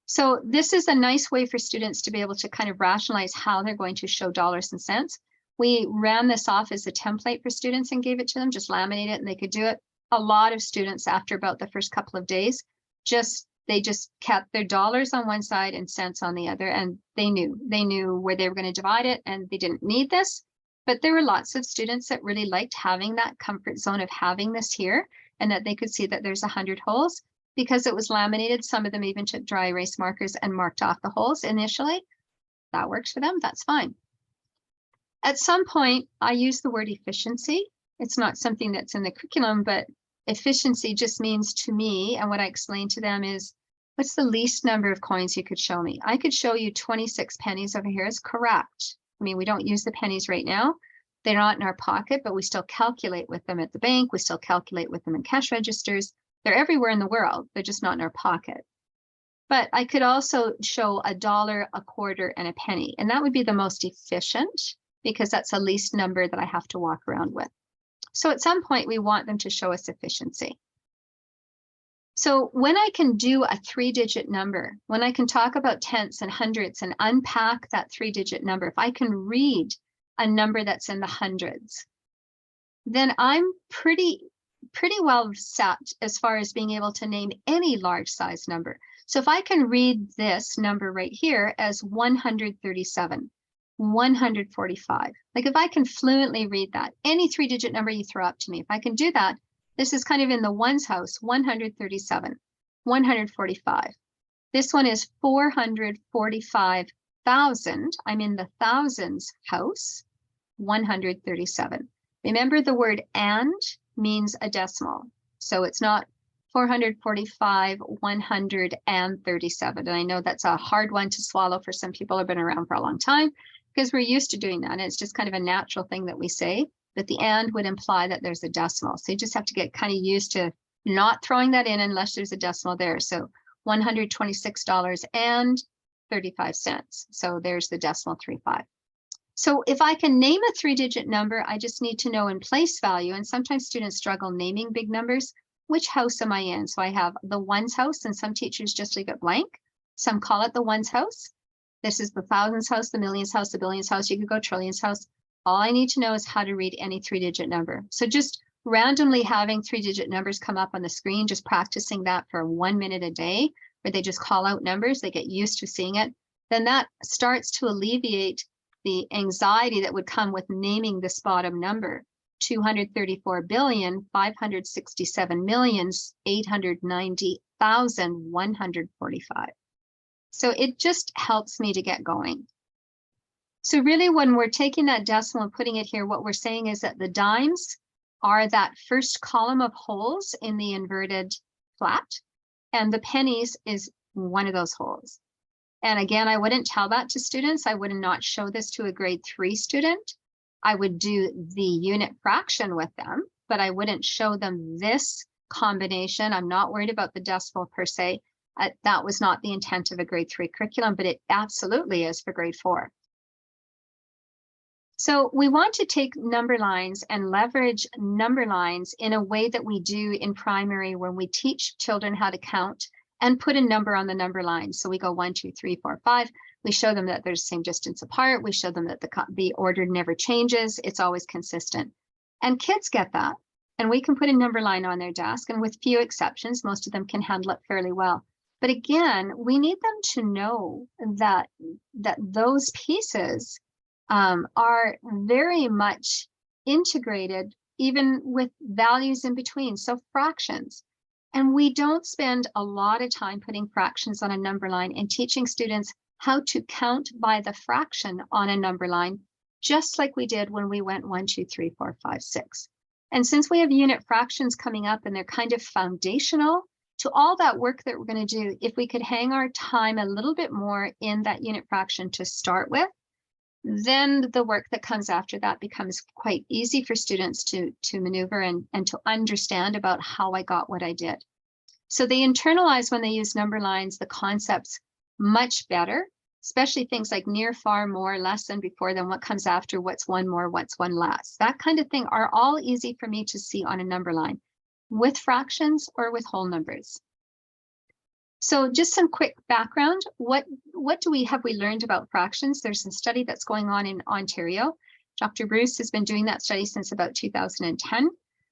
So this is a nice way for students to be able to kind of rationalize how they're going to show dollars and cents. We ran this off as a template for students and gave it to them, just laminate it and they could do it. A lot of students after about the first couple of days, they just kept their dollars on one side and cents on the other, and they knew where they were going to divide it, and they didn't need this. But there were lots of students that really liked having that comfort zone of having this here, and that they could see that there's 100 holes because it was laminated. Some of them even took dry erase markers and marked off the holes initially. That works for them, that's fine. At some point, I use the word efficiency. It's not something that's in the curriculum, but efficiency just means to me, and what I explain to them is, what's the least number of coins you could show me? I could show you 26 pennies over here is correct. I mean, we don't use the pennies right now. They're not in our pocket, but we still calculate with them at the bank. We still calculate with them in cash registers. They're everywhere in the world. They're just not in our pocket. But I could also show $1, a quarter, and a penny. And that would be the most efficient because that's the least number that I have to walk around with. So at some point, we want them to show us efficiency. So when I can do a 3-digit number, when I can talk about tenths and hundredths and unpack that 3-digit number, if I can read a number that's in the hundreds, then I'm pretty well set as far as being able to name any large size number. So if I can read this number right here as 137, 145, like if I can fluently read that, any 3-digit number you throw up to me, if I can do that, this is kind of in the ones house, 137, 145. This one is 445,000. I'm in the thousands house, 137. Remember the word and means a decimal. So it's not 445, 137. And I know that's a hard one to swallow for some people who have been around for a long time because we're used to doing that. And it's just kind of a natural thing that we say, but the and would imply that there's a decimal. So you just have to get kind of used to not throwing that in unless there's a decimal there. So $126.35. So there's the decimal 35. So if I can name a 3-digit number, I just need to know in place value. And sometimes students struggle naming big numbers. Which house am I in? So I have the ones house, and some teachers just leave it blank. Some call it the ones house. This is the thousands house, the millions house, the billions house. You could go trillions house. All I need to know is how to read any 3-digit number. So just randomly having 3-digit numbers come up on the screen, just practicing that for 1 minute a day, where they just call out numbers, they get used to seeing it, then that starts to alleviate the anxiety that would come with naming this bottom number, 234,567,890,145. So it just helps me to get going. So really, when we're taking that decimal and putting it here, what we're saying is that the dimes are that first column of holes in the inverted flat, and the pennies is one of those holes. And again, I wouldn't tell that to students. I would not show this to a grade 3 student. I would do the unit fraction with them, but I wouldn't show them this combination. I'm not worried about the decimal per se. That was not the intent of a grade 3 curriculum, but it absolutely is for grade 4. So we want to take number lines and leverage number lines in a way that we do in primary when we teach children how to count and put a number on the number line. So we go 1, 2, 3, 4, 5. We show them that they're the same distance apart. We show them that the order never changes. It's always consistent. And kids get that. And we can put a number line on their desk. And with few exceptions, most of them can handle it fairly well. But again, we need them to know that those pieces are very much integrated, even with values in between. So fractions. And we don't spend a lot of time putting fractions on a number line and teaching students how to count by the fraction on a number line, just like we did when we went 1, 2, 3, 4, 5, 6. And since we have unit fractions coming up and they're kind of foundational to all that work that we're going to do, if we could hang our time a little bit more in that unit fraction to start with, then the work that comes after that becomes quite easy for students to maneuver and to understand about how I got what I did. So they internalize when they use number lines, the concepts much better, especially things like near, far, more, less than, before, then, what comes after, what's one more, what's one less. That kind of thing are all easy for me to see on a number line. with fractions or with whole numbers. So just some quick background. What have we learned about fractions? There's a study that's going on in Ontario. Dr. Bruce has been doing that study since about 2010.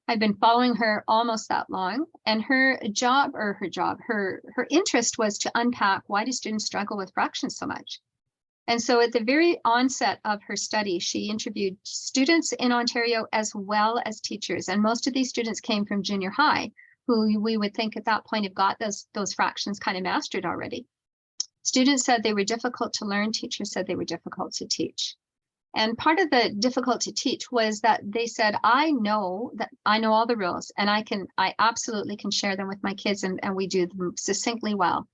I've been following her almost that long, and her interest was to unpack, why do students struggle with fractions so much? And so at the very onset of her study, she interviewed students in Ontario as well as teachers. And most of these students came from junior high, who we would think at that point have got those fractions kind of mastered already. Students said they were difficult to learn. Teachers said they were difficult to teach. And part of the difficult to teach was that they said, I know all the rules, and I absolutely can share them with my kids, and we do them succinctly well.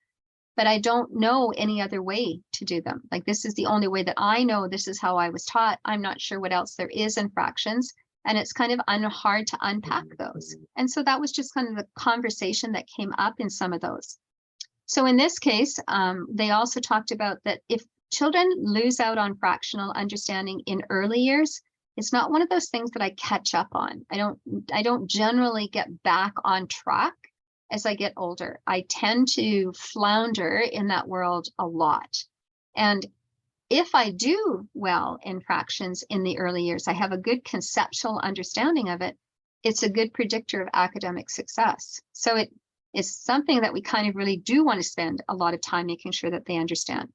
But I don't know any other way to do them. Like, this is the only way that I know. This is how I was taught. I'm not sure what else there is in fractions. And it's kind of hard to unpack those. And so that was just kind of the conversation that came up in some of those. So in this case, they also talked about that if children lose out on fractional understanding in early years, it's not one of those things that I catch up on. I don't generally get back on track as I get older. I tend to flounder in that world a lot. And if I do well in fractions in the early years, I have a good conceptual understanding of it, it's a good predictor of academic success. So it is something that we kind of really do want to spend a lot of time making sure that they understand.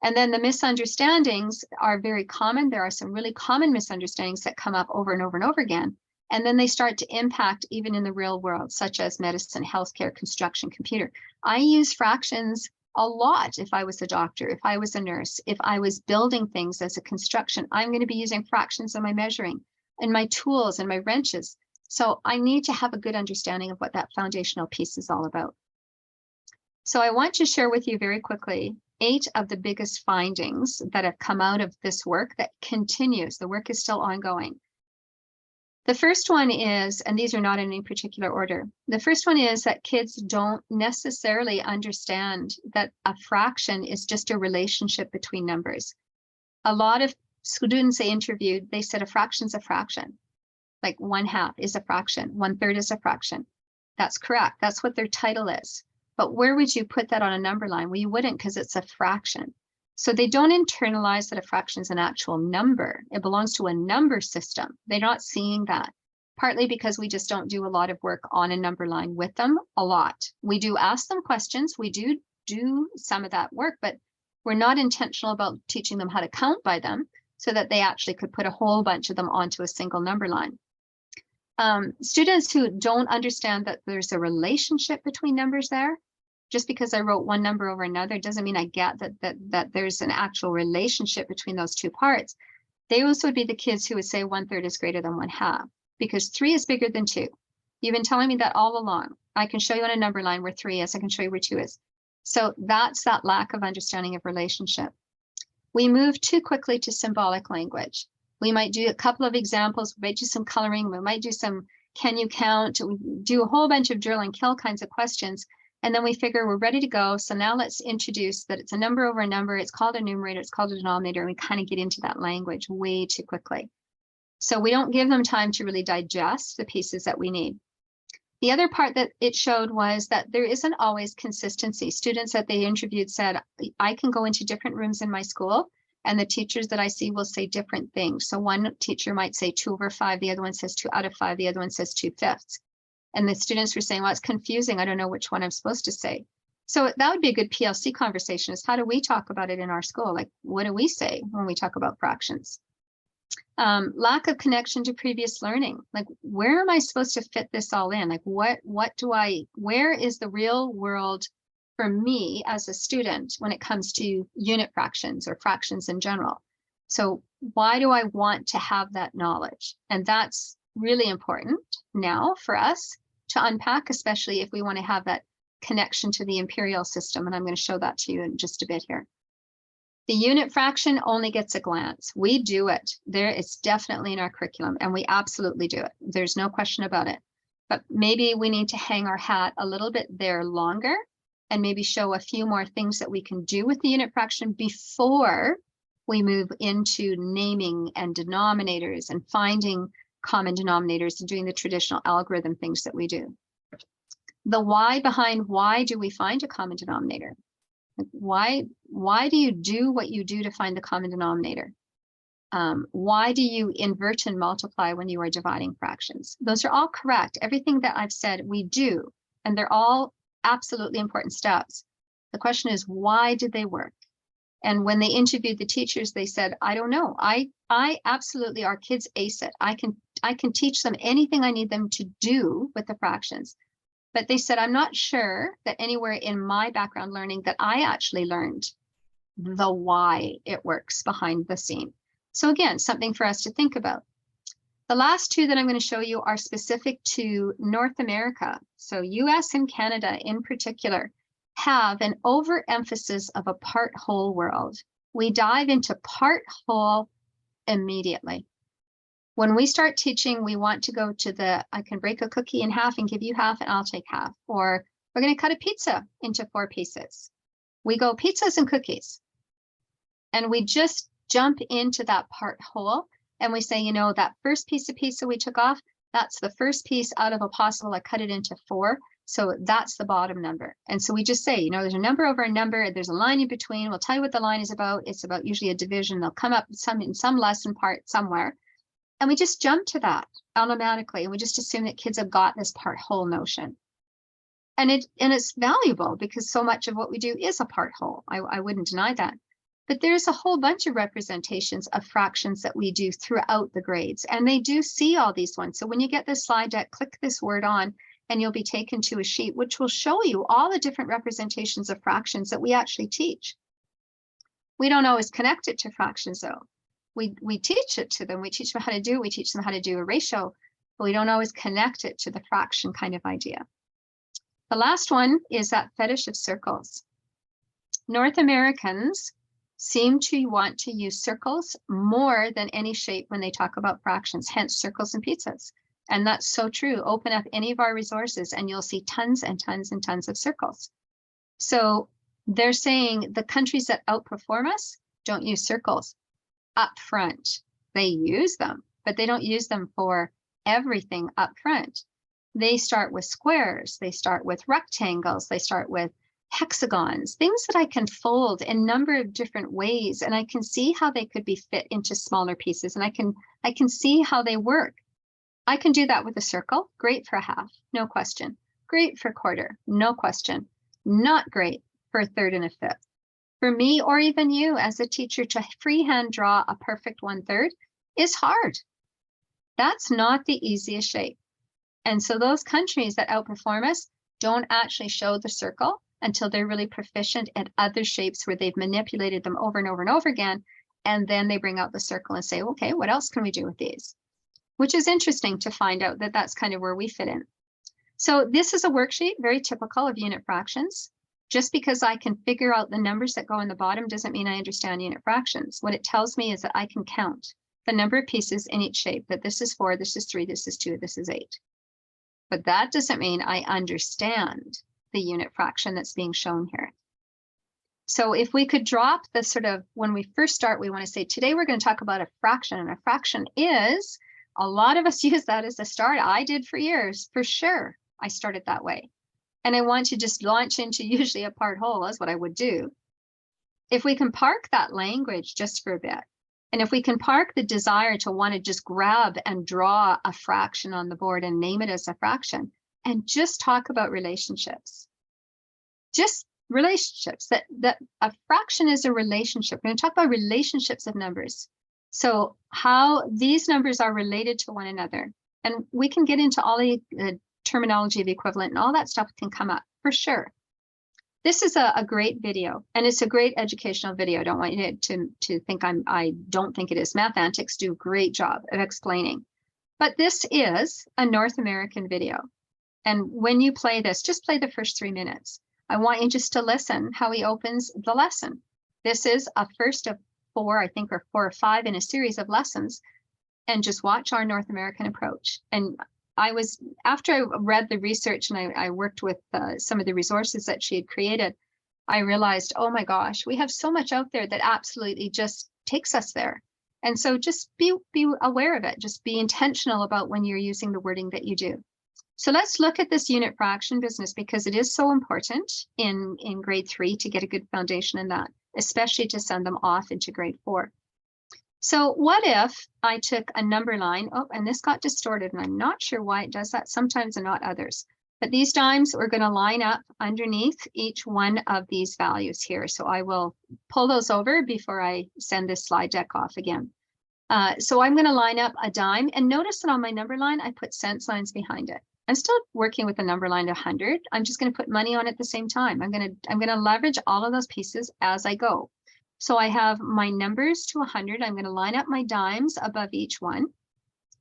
And then the misunderstandings are very common. There are some really common misunderstandings that come up over and over and over again. And then they start to impact even in the real world, such as medicine, healthcare, construction, computer. I use fractions a lot. If I was a doctor, if I was a nurse, if I was building things as a construction, I'm going to be using fractions in my measuring and my tools and my wrenches. So I need to have a good understanding of what that foundational piece is all about. So I want to share with you very quickly 8 of the biggest findings that have come out of this work that continues. The work is still ongoing. The first one is, and these are not in any particular order, the first one is that kids don't necessarily understand that a fraction is just a relationship between numbers. A lot of students I interviewed, they said a fraction's a fraction. Like 1/2 is a fraction, 1/3 is a fraction. That's correct. That's what their title is. But where would you put that on a number line? Well, you wouldn't, because it's a fraction. So they don't internalize that a fraction is an actual number. It belongs to a number system. They're not seeing that, partly because we just don't do a lot of work on a number line with them a lot. We do ask them questions. We do some of that work, but we're not intentional about teaching them how to count by them so that they actually could put a whole bunch of them onto a single number line. Students who don't understand that there's a relationship between numbers there, just because I wrote one number over another doesn't mean I get that there's an actual relationship between those two parts. Those would be the kids who would say 1/3 is greater than 1/2, because 3 is bigger than 2. You've been telling me that all along. I can show you on a number line where 3 is. I can show you where 2 is. So that's that lack of understanding of relationship. We move too quickly to symbolic language. We might do a couple of examples. We might do some coloring. We might do some, can you count? We do a whole bunch of drill and kill kinds of questions. And then we figure we're ready to go. So now let's introduce that it's a number over a number. It's called a numerator. It's called a denominator. And we kind of get into that language way too quickly. So we don't give them time to really digest the pieces that we need. The other part that it showed was that there isn't always consistency. Students that they interviewed said, I can go into different rooms in my school, and the teachers that I see will say different things. So one teacher might say 2/5. The other one says 2/5. The other one says 2/5. And the students were saying, well, it's confusing. I don't know which one I'm supposed to say. So that would be a good PLC conversation, is how do we talk about it in our school? Like, what do we say when we talk about fractions? Lack of connection to previous learning. Like, where am I supposed to fit this all in? Like, where is the real world for me as a student when it comes to unit fractions or fractions in general? So why do I want to have that knowledge? And that's really important now for us to unpack, especially if we want to have that connection to the imperial system. And I'm going to show that to you in just a bit here. The unit fraction only gets a glance. We do it. It's definitely in our curriculum, and we absolutely do it. There's no question about it. But maybe we need to hang our hat a little bit there longer and maybe show a few more things that we can do with the unit fraction before we move into naming and denominators and finding common denominators and doing the traditional algorithm things that we do. The why behind why do we find a common denominator? Why do you do what you do to find the common denominator? Why do you invert and multiply when you are dividing fractions? Those are all correct. Everything that I've said, we do, and they're all absolutely important steps. The question is, why did they work? And when they interviewed the teachers, they said, I don't know. I absolutely, our kids ace it. I can teach them anything I need them to do with the fractions. But they said, I'm not sure that anywhere in my background learning that I actually learned the why it works behind the scene. So again, something for us to think about. The last two that I'm going to show you are specific to North America. So US and Canada in particular have an overemphasis of a part-whole world. We dive into part-whole immediately. When we start teaching, we want to go to the, I can break a cookie in half and give you half and I'll take half. Or we're going to cut a pizza into 4 pieces. We go pizzas and cookies. And we just jump into that part whole. And we say, you know, that first piece of pizza we took off, that's the first piece out of a possible, I cut it into 4. So that's the bottom number. And so we just say, you know, there's a number over a number, there's a line in between. We'll tell you what the line is about. It's about usually a division. They'll come up in some lesson part somewhere. And we just jump to that automatically. And we just assume that kids have got this part whole notion. And it's valuable because so much of what we do is a part whole. I wouldn't deny that. But there's a whole bunch of representations of fractions that we do throughout the grades. And they do see all these ones. So when you get this slide deck, click this word on, and you'll be taken to a sheet which will show you all the different representations of fractions that we actually teach. We don't always connect it to fractions though. We teach it to them. We teach them how to do it. We teach them how to do a ratio, but we don't always connect it to the fraction kind of idea. The last one is that fetish of circles. North Americans seem to want to use circles more than any shape when they talk about fractions, hence circles and pizzas. And that's so true. Open up any of our resources and you'll see tons and tons and tons of circles. So they're saying the countries that outperform us don't use circles up front. They use them, but they don't use them for everything up front. They start with squares, they start with rectangles, they start with hexagons, things that I can fold in a number of different ways, and I can see how they could be fit into smaller pieces, and I can see how they work. I can do that with a circle. Great for a half, no question. Great for a quarter, no question. Not great for a third and a fifth. For me, or even you as a teacher, to freehand draw a perfect 1/3 is hard. That's not the easiest shape. And so those countries that outperform us don't actually show the circle until they're really proficient at other shapes where they've manipulated them over and over and over again. And then they bring out the circle and say, okay, what else can we do with these? Which is interesting to find out that that's kind of where we fit in. So this is a worksheet, very typical of unit fractions. Just because I can figure out the numbers that go in the bottom doesn't mean I understand unit fractions. What it tells me is that I can count the number of pieces in each shape, that this is 4, this is 3, this is 2, this is 8. But that doesn't mean I understand the unit fraction that's being shown here. So if we could drop the sort of, when we first start, we want to say, today we're going to talk about a fraction, and a fraction is, a lot of us use that as a start. I did for years, for sure. I started that way. And I want to just launch into usually a part whole, that's what I would do. If we can park that language just for a bit, and if we can park the desire to want to just grab and draw a fraction on the board and name it as a fraction, and just talk about relationships. Just relationships, that a fraction is a relationship. We're going to talk about relationships of numbers. So how these numbers are related to one another. And we can get into all the terminology of equivalent and all that stuff can come up for sure. This is a great video, and it's a great educational video. I don't want you to think I don't think it is. Math Antics do a great job of explaining. But this is a North American video. And when you play this, just play the first 3 minutes. I want you just to listen how he opens the lesson. This is a first of 4, I think, or 4 or 5 in a series of lessons, and just watch our North American approach. And after I read the research and I worked with some of the resources that she had created, I realized, oh my gosh, we have so much out there that absolutely just takes us there. And so just be aware of it. Just be intentional about when you're using the wording that you do. So let's look at this unit fraction business because it is so important in grade 3 to get a good foundation in that, especially to send them off into grade 4. So what if I took a number line, oh, and this got distorted and I'm not sure why it does that sometimes and not others, but these dimes are going to line up underneath each one of these values here. So I will pull those over before I send this slide deck off again. So I'm going to line up a dime, and notice that on my number line, I put cent signs behind it. I'm still working with the number line to 100. I'm just going to put money on it at the same time. I'm going to leverage all of those pieces as I go. So I have my numbers to 100. I'm going to line up my dimes above each one.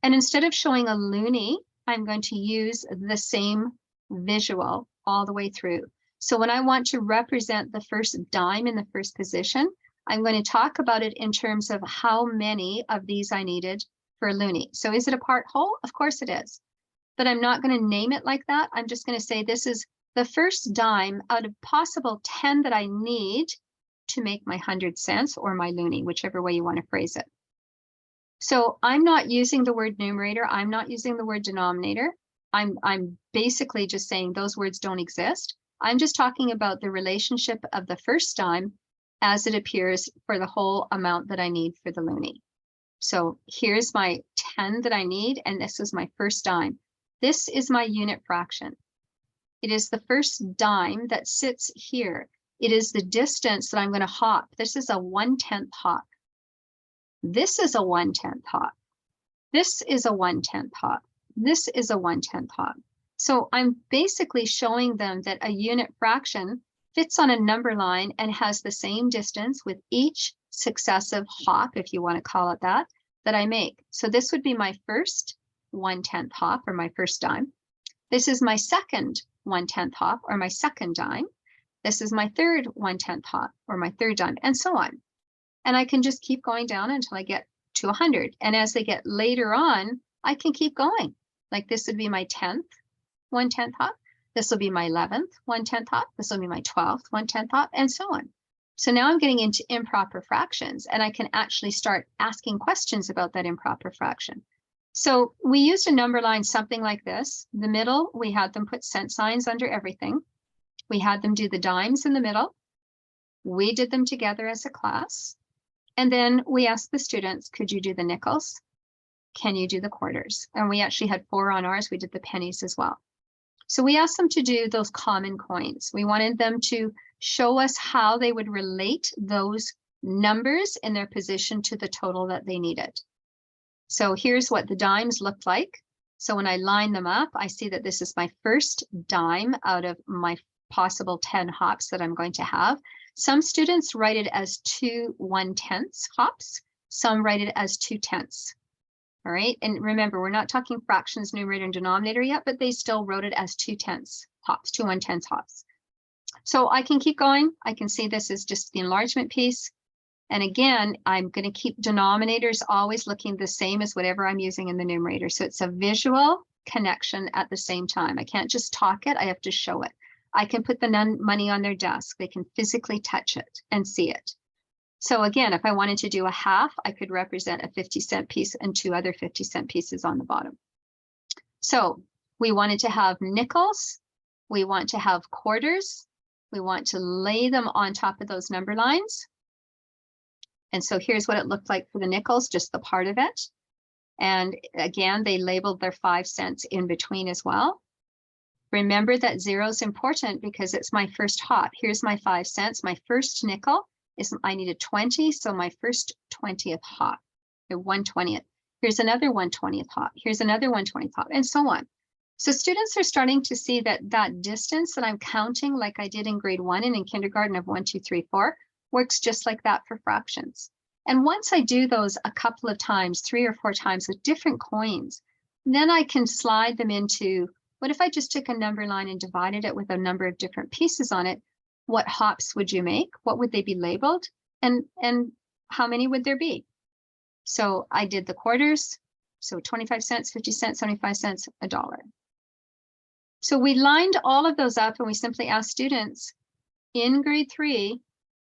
And instead of showing a loonie, I'm going to use the same visual all the way through. So when I want to represent the first dime in the first position, I'm going to talk about it in terms of how many of these I needed for a loonie. So is it a part whole? Of course it is. But I'm not going to name it like that. I'm just going to say this is the first dime out of possible 10 that I need to make my 100 cents or my loonie, whichever way you want to phrase it. So I'm not using the word numerator. I'm not using the word denominator. I'm basically just saying those words don't exist. I'm just talking about the relationship of the first dime as it appears for the whole amount that I need for the loonie. So here's my 10 that I need, and this is my first dime. This is my unit fraction. It is the first dime that sits here. It is the distance that I'm going to hop. This is a 1/10 hop. This is a 1/10 hop. This is a 1/10 hop. This is a 1/10 hop. So I'm basically showing them that a unit fraction fits on a number line and has the same distance with each successive hop, if you want to call it that I make. So this would be my first 1/10 hop, or my first dime. This is my second 1/10 hop, or my second dime. This is my third 1/10 hop, or my third dime, and so on. And I can just keep going down until I get to 100. And as they get later on, I can keep going. Like this would be my 10th 1/10 hop. This will be my 11th 1/10 hop. This will be my 12th 1/10 hop, and so on. So now I'm getting into improper fractions, and I can actually start asking questions about that improper fraction. So we used a number line something like this. The middle, we had them put cent signs under everything. We had them do the dimes in the middle. We did them together as a class. And then we asked the students, could you do the nickels? Can you do the quarters? And we actually had 4 on ours. We did the pennies as well. So we asked them to do those common coins. We wanted them to show us how they would relate those numbers in their position to the total that they needed. So here's what the dimes looked like. So when I line them up, I see that this is my first dime out of my possible 10 hops that I'm going to have. Some students write it as 2 1/10 hops. Some write it as 2/10. All right. And remember, we're not talking fractions, numerator and denominator yet, but they still wrote it as 2/10 hops, 2 1/10 hops. So I can keep going. I can see this is just the enlargement piece. And again, I'm going to keep denominators always looking the same as whatever I'm using in the numerator. So it's a visual connection at the same time. I can't just talk it. I have to show it. I can put the money on their desk. They can physically touch it and see it. So again, if I wanted to do a half, I could represent a 50-cent piece and 2 other 50-cent pieces on the bottom. So we wanted to have nickels. We want to have quarters. We want to lay them on top of those number lines. And so here's what it looked like for the nickels, just the part of it. And again, they labeled their 5 cents in between as well. Remember that 0 is important because it's my first hop. Here's my 5 cents. My first nickel is, I needed 20, so my first 20th hop, or 1/20th. Here's another 1/20th hop. Here's another 1/20th hop, and so on. So students are starting to see that that distance that I'm counting, like I did in grade 1 and in kindergarten of 1, 2, 3, 4, works just like that for fractions. And once I do those a couple of times, 3 or 4 times with different coins, then I can slide them into, what if I just took a number line and divided it with a number of different pieces on it? What hops would you make? What would they be labeled? And how many would there be? So I did the quarters. So 25 cents, 50 cents, 75 cents, $1. So we lined all of those up and we simply asked students in grade 3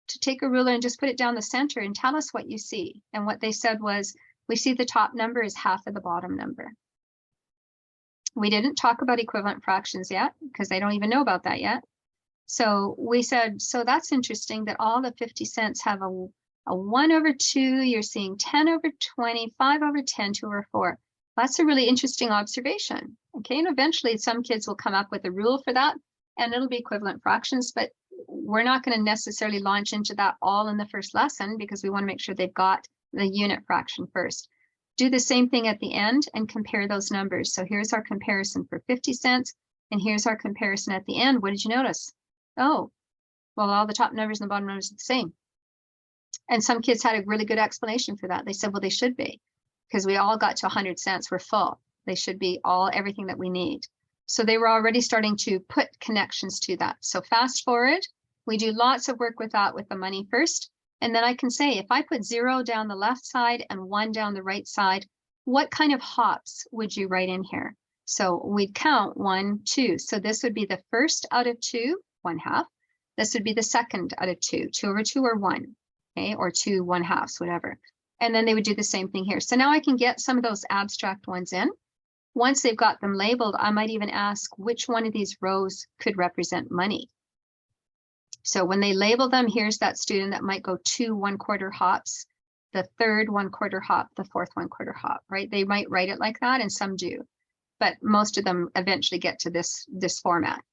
to take a ruler and just put it down the center and tell us what you see. And what they said was, we see the top number is half of the bottom number. We didn't talk about equivalent fractions yet because they don't even know about that yet. So we said, so that's interesting that all the 50 cents have a 1/2. You're seeing 10/20, 5/10, 2/4. That's a really interesting observation. Okay, and eventually some kids will come up with a rule for that and it'll be equivalent fractions, but we're not going to necessarily launch into that all in the first lesson because we want to make sure they've got the unit fraction first. Do the same thing at the end and compare those numbers. So here's our comparison for 50 cents and here's our comparison at the end. What did you notice? Oh, well, all the top numbers and the bottom numbers are the same. And some kids had a really good explanation for that. They said, well, they should be because we all got to 100 cents. We're full. They should be everything that we need. So they were already starting to put connections to that. So fast forward, we do lots of work with that with the money first. And then I can say, if I put 0 down the left side and 1 down the right side, what kind of hops would you write in here? So we'd count 1, 2. So this would be the first out of 2, 1/2. This would be the second out of 2, 2/2 or 1, okay, or 2 1/2, whatever. And then they would do the same thing here. So now I can get some of those abstract ones in. Once they've got them labeled, I might even ask which one of these rows could represent money. So when they label them, here's that student that might go 2 1/4 hops, the third 1/4 hop, the fourth 1/4 hop, right? They might write it like that and some do, but most of them eventually get to this format.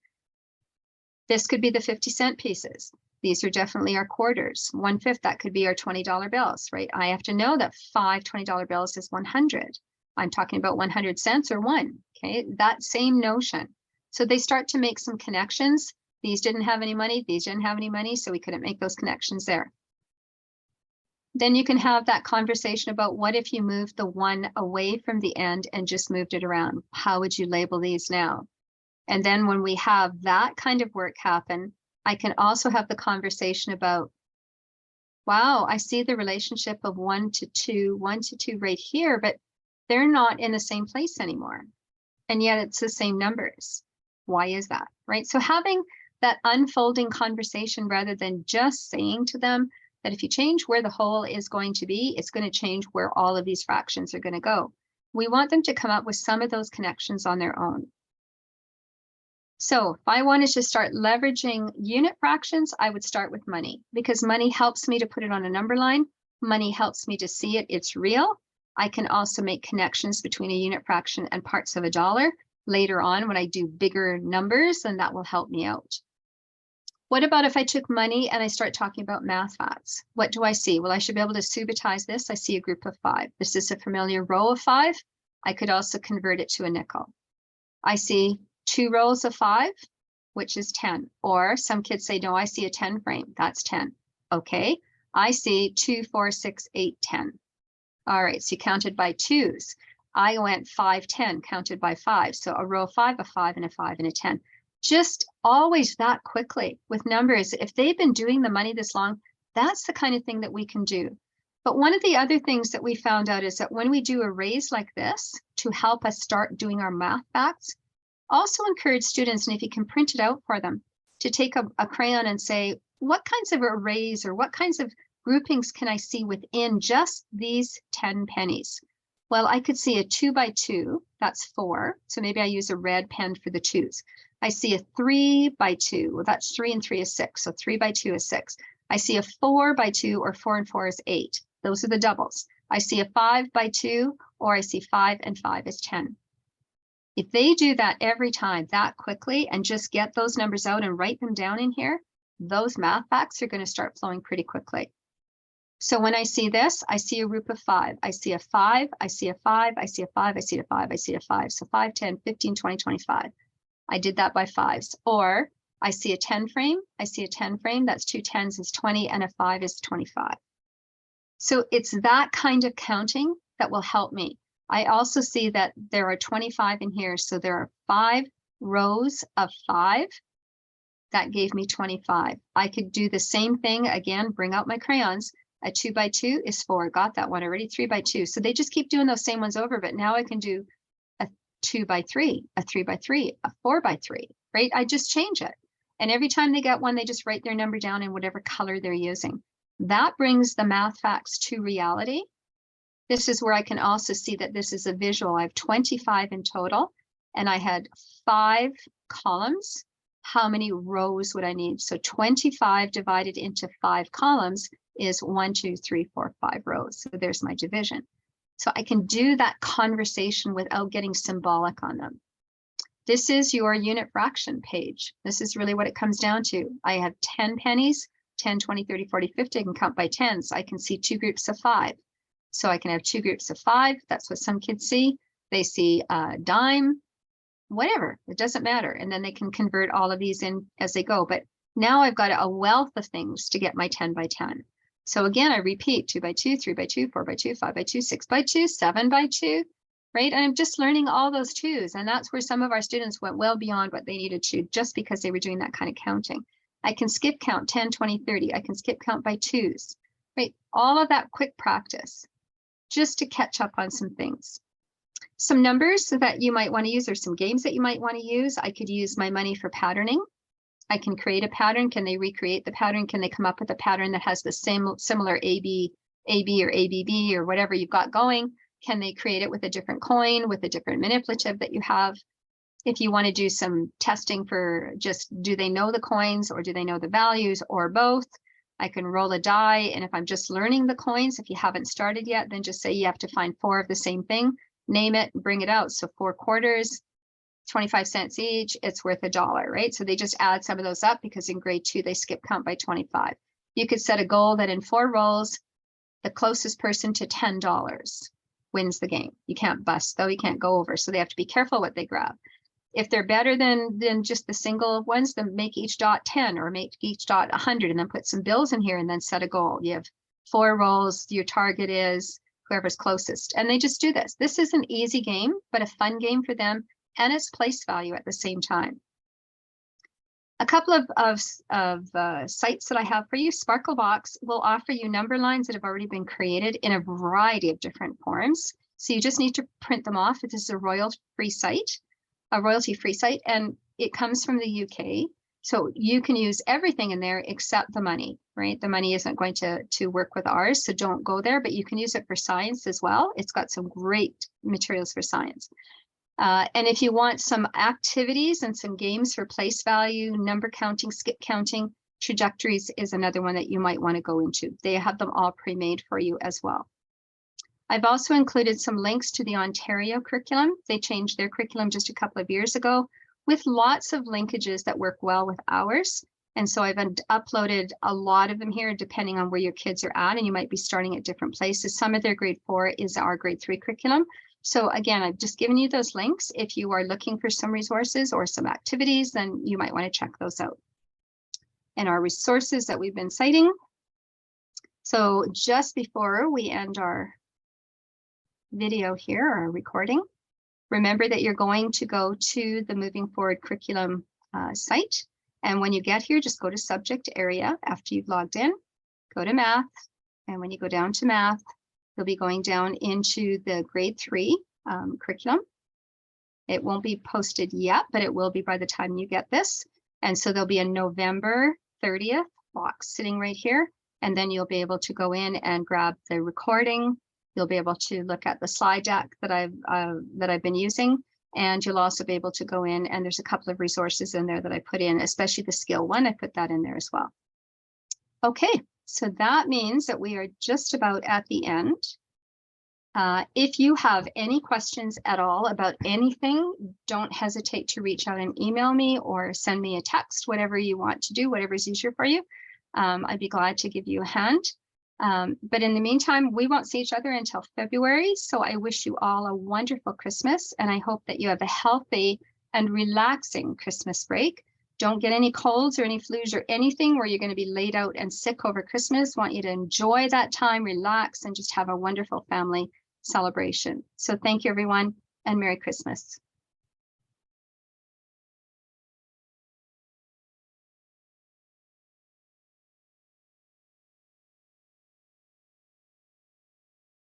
This could be the 50-cent pieces. These are definitely our quarters. 1/5, that could be our $20 bills, right? I have to know that 5 $20 bills is 100. I'm talking about 100 cents or 1, okay? That same notion. So they start to make some connections. These didn't have any money, these didn't have any money, so we couldn't make those connections there. Then you can have that conversation about what if you moved the 1 away from the end and just moved it around? How would you label these now? And then when we have that kind of work happen, I can also have the conversation about, wow, I see the relationship of 1 to 2, 1 to 2 right here, but they're not in the same place anymore. And yet it's the same numbers. Why is that, right? So having that unfolding conversation rather than just saying to them that if you change where the whole is going to be, it's going to change where all of these fractions are going to go. We want them to come up with some of those connections on their own. So if I wanted to start leveraging unit fractions, I would start with money because money helps me to put it on a number line. Money helps me to see it, it's real. I can also make connections between a unit fraction and parts of a dollar. Later on, when I do bigger numbers, then that will help me out. What about if I took money and I start talking about math facts? What do I see? Well, I should be able to subitize this. I see a group of 5. This is a familiar row of 5. I could also convert it to a nickel. I see 2 rows of 5, which is 10. Or some kids say, no, I see a 10 frame. That's 10. Okay. I see 2, 4, 6, 8, 10. All right. So you counted by 2s. I went 5, 10, counted by 5. So a row of 5, a 5, and a 5, and a 10. Just always that quickly with numbers. If they've been doing the money this long, that's the kind of thing that we can do. But one of the other things that we found out is that when we do arrays like this to help us start doing our math facts, also encourage students, and if you can print it out for them, to take a crayon and say, what kinds of arrays or what kinds of groupings can I see within just these 10 pennies? Well, I could see a 2 by 2, that's 4. So maybe I use a red pen for the 2s. I see a 3 by 2, well, that's 3 and 3 is 6. So 3 by 2 is 6. I see a 4 by 2 or 4 and 4 is 8. Those are the doubles. I see a 5 by 2 or I see 5 and 5 is 10. If they do that every time that quickly and just get those numbers out and write them down in here, those math facts are going to start flowing pretty quickly. So when I see this, I see a group of 5. I see a 5, I see a 5, I see a 5, I see a 5, I see a 5. So 5, 10, 15, 20, 25. I did that by 5s. Or I see a 10 frame, I see a 10 frame, that's 2 10s is 20 and a 5 is 25. So it's that kind of counting that will help me. I also see that there are 25 in here. So there are 5 rows of 5. That gave me 25. I could do the same thing again, bring out my crayons. A 2 by 2 is 4. Got that one already. 3 by 2. So they just keep doing those same ones over, but now I can do a 2 by 3, a 3 by 3, a 4 by 3, right? I just change it. And every time they get one, they just write their number down in whatever color they're using. That brings the math facts to reality. This is where I can also see that this is a visual. I have 25 in total, and I had 5 columns. How many rows would I need? So 25 divided into 5 columns is 1, 2, 3, 4, 5 rows. So there's my division. So I can do that conversation without getting symbolic on them. This is your unit fraction page. This is really what it comes down to. I have 10 pennies, 10, 20, 30, 40, 50. I can count by tens. I can see 2 groups of 5. So I can have 2 groups of 5. That's what some kids see. They see a dime, whatever, it doesn't matter. And then they can convert all of these in as they go. But now I've got a wealth of things to get my 10 by 10. So again, I repeat 2 by 2, 3 by 2, 4 by 2, 5 by 2, 6 by 2, 7 by 2, right? And I'm just learning all those 2s. And that's where some of our students went well beyond what they needed to just because they were doing that kind of counting. I can skip count 10, 20, 30. I can skip count by 2s, right? All of that quick practice just to catch up on some things. Some numbers that you might want to use or some games that you might want to use. I could use my money for patterning. I can create a pattern. Can they recreate the pattern? Can they come up with a pattern that has the same similar AB or ABB or whatever you've got going? Can they create it with a different coin, with a different manipulative that you have? If you want to do some testing for just, do they know the coins or do they know the values or both? I can roll a die. And if I'm just learning the coins, if you haven't started yet, then just say you have to find 4 of the same thing, name it, bring it out. So 4 quarters, 25 cents each, it's worth $1, right? So they just add some of those up because in grade 2, they skip count by 25. You could set a goal that in 4 rolls, the closest person to $10 wins the game. You can't bust though, you can't go over. So they have to be careful what they grab. If they're better than just the single ones, then make each dot 10 or make each dot 100 and then put some bills in here and then set a goal. You have 4 rolls, your target is whoever's closest. And they just do this. This is an easy game, but a fun game for them. And it's place value at the same time. A couple of sites that I have for you, Sparklebox will offer you number lines that have already been created in a variety of different forms. So you just need to print them off. This is a royalty-free site, and it comes from the UK. So you can use everything in there except the money, right? The money isn't going to work with ours, so don't go there, but you can use it for science as well. It's got some great materials for science. And if you want some activities and some games for place value, number counting, skip counting, trajectories is another one that you might want to go into. They have them all pre-made for you as well. I've also included some links to the Ontario curriculum. They changed their curriculum just a couple of years ago with lots of linkages that work well with ours. And so I've uploaded a lot of them here depending on where your kids are at, and you might be starting at different places. Some of their grade 4 is our grade 3 curriculum. So again, I've just given you those links. If you are looking for some resources or some activities, then you might want to check those out. And our resources that we've been citing. So just before we end our video here, our recording, remember that you're going to go to the Moving Forward curriculum site. And when you get here, just go to subject area after you've logged in, go to math. And when you go down to math, you'll be going down into the grade 3 curriculum. It won't be posted yet, but it will be by the time you get this. And so there'll be a November 30th box sitting right here. And then you'll be able to go in and grab the recording. You'll be able to look at the slide deck that I've been using. And you'll also be able to go in, and there's a couple of resources in there that I put in, especially the skill one. I put that in there as well. Okay. So that means that we are just about at the end. If you have any questions at all about anything, don't hesitate to reach out and email me or send me a text, whatever you want to do, whatever is easier for you. I'd be glad to give you a hand. But in the meantime, we won't see each other until February. So I wish you all a wonderful Christmas, and I hope that you have a healthy and relaxing Christmas break. Don't get any colds or any flus or anything where you're going to be laid out and sick over Christmas. Want you to enjoy that time, relax, and just have a wonderful family celebration. So thank you, everyone, and Merry Christmas.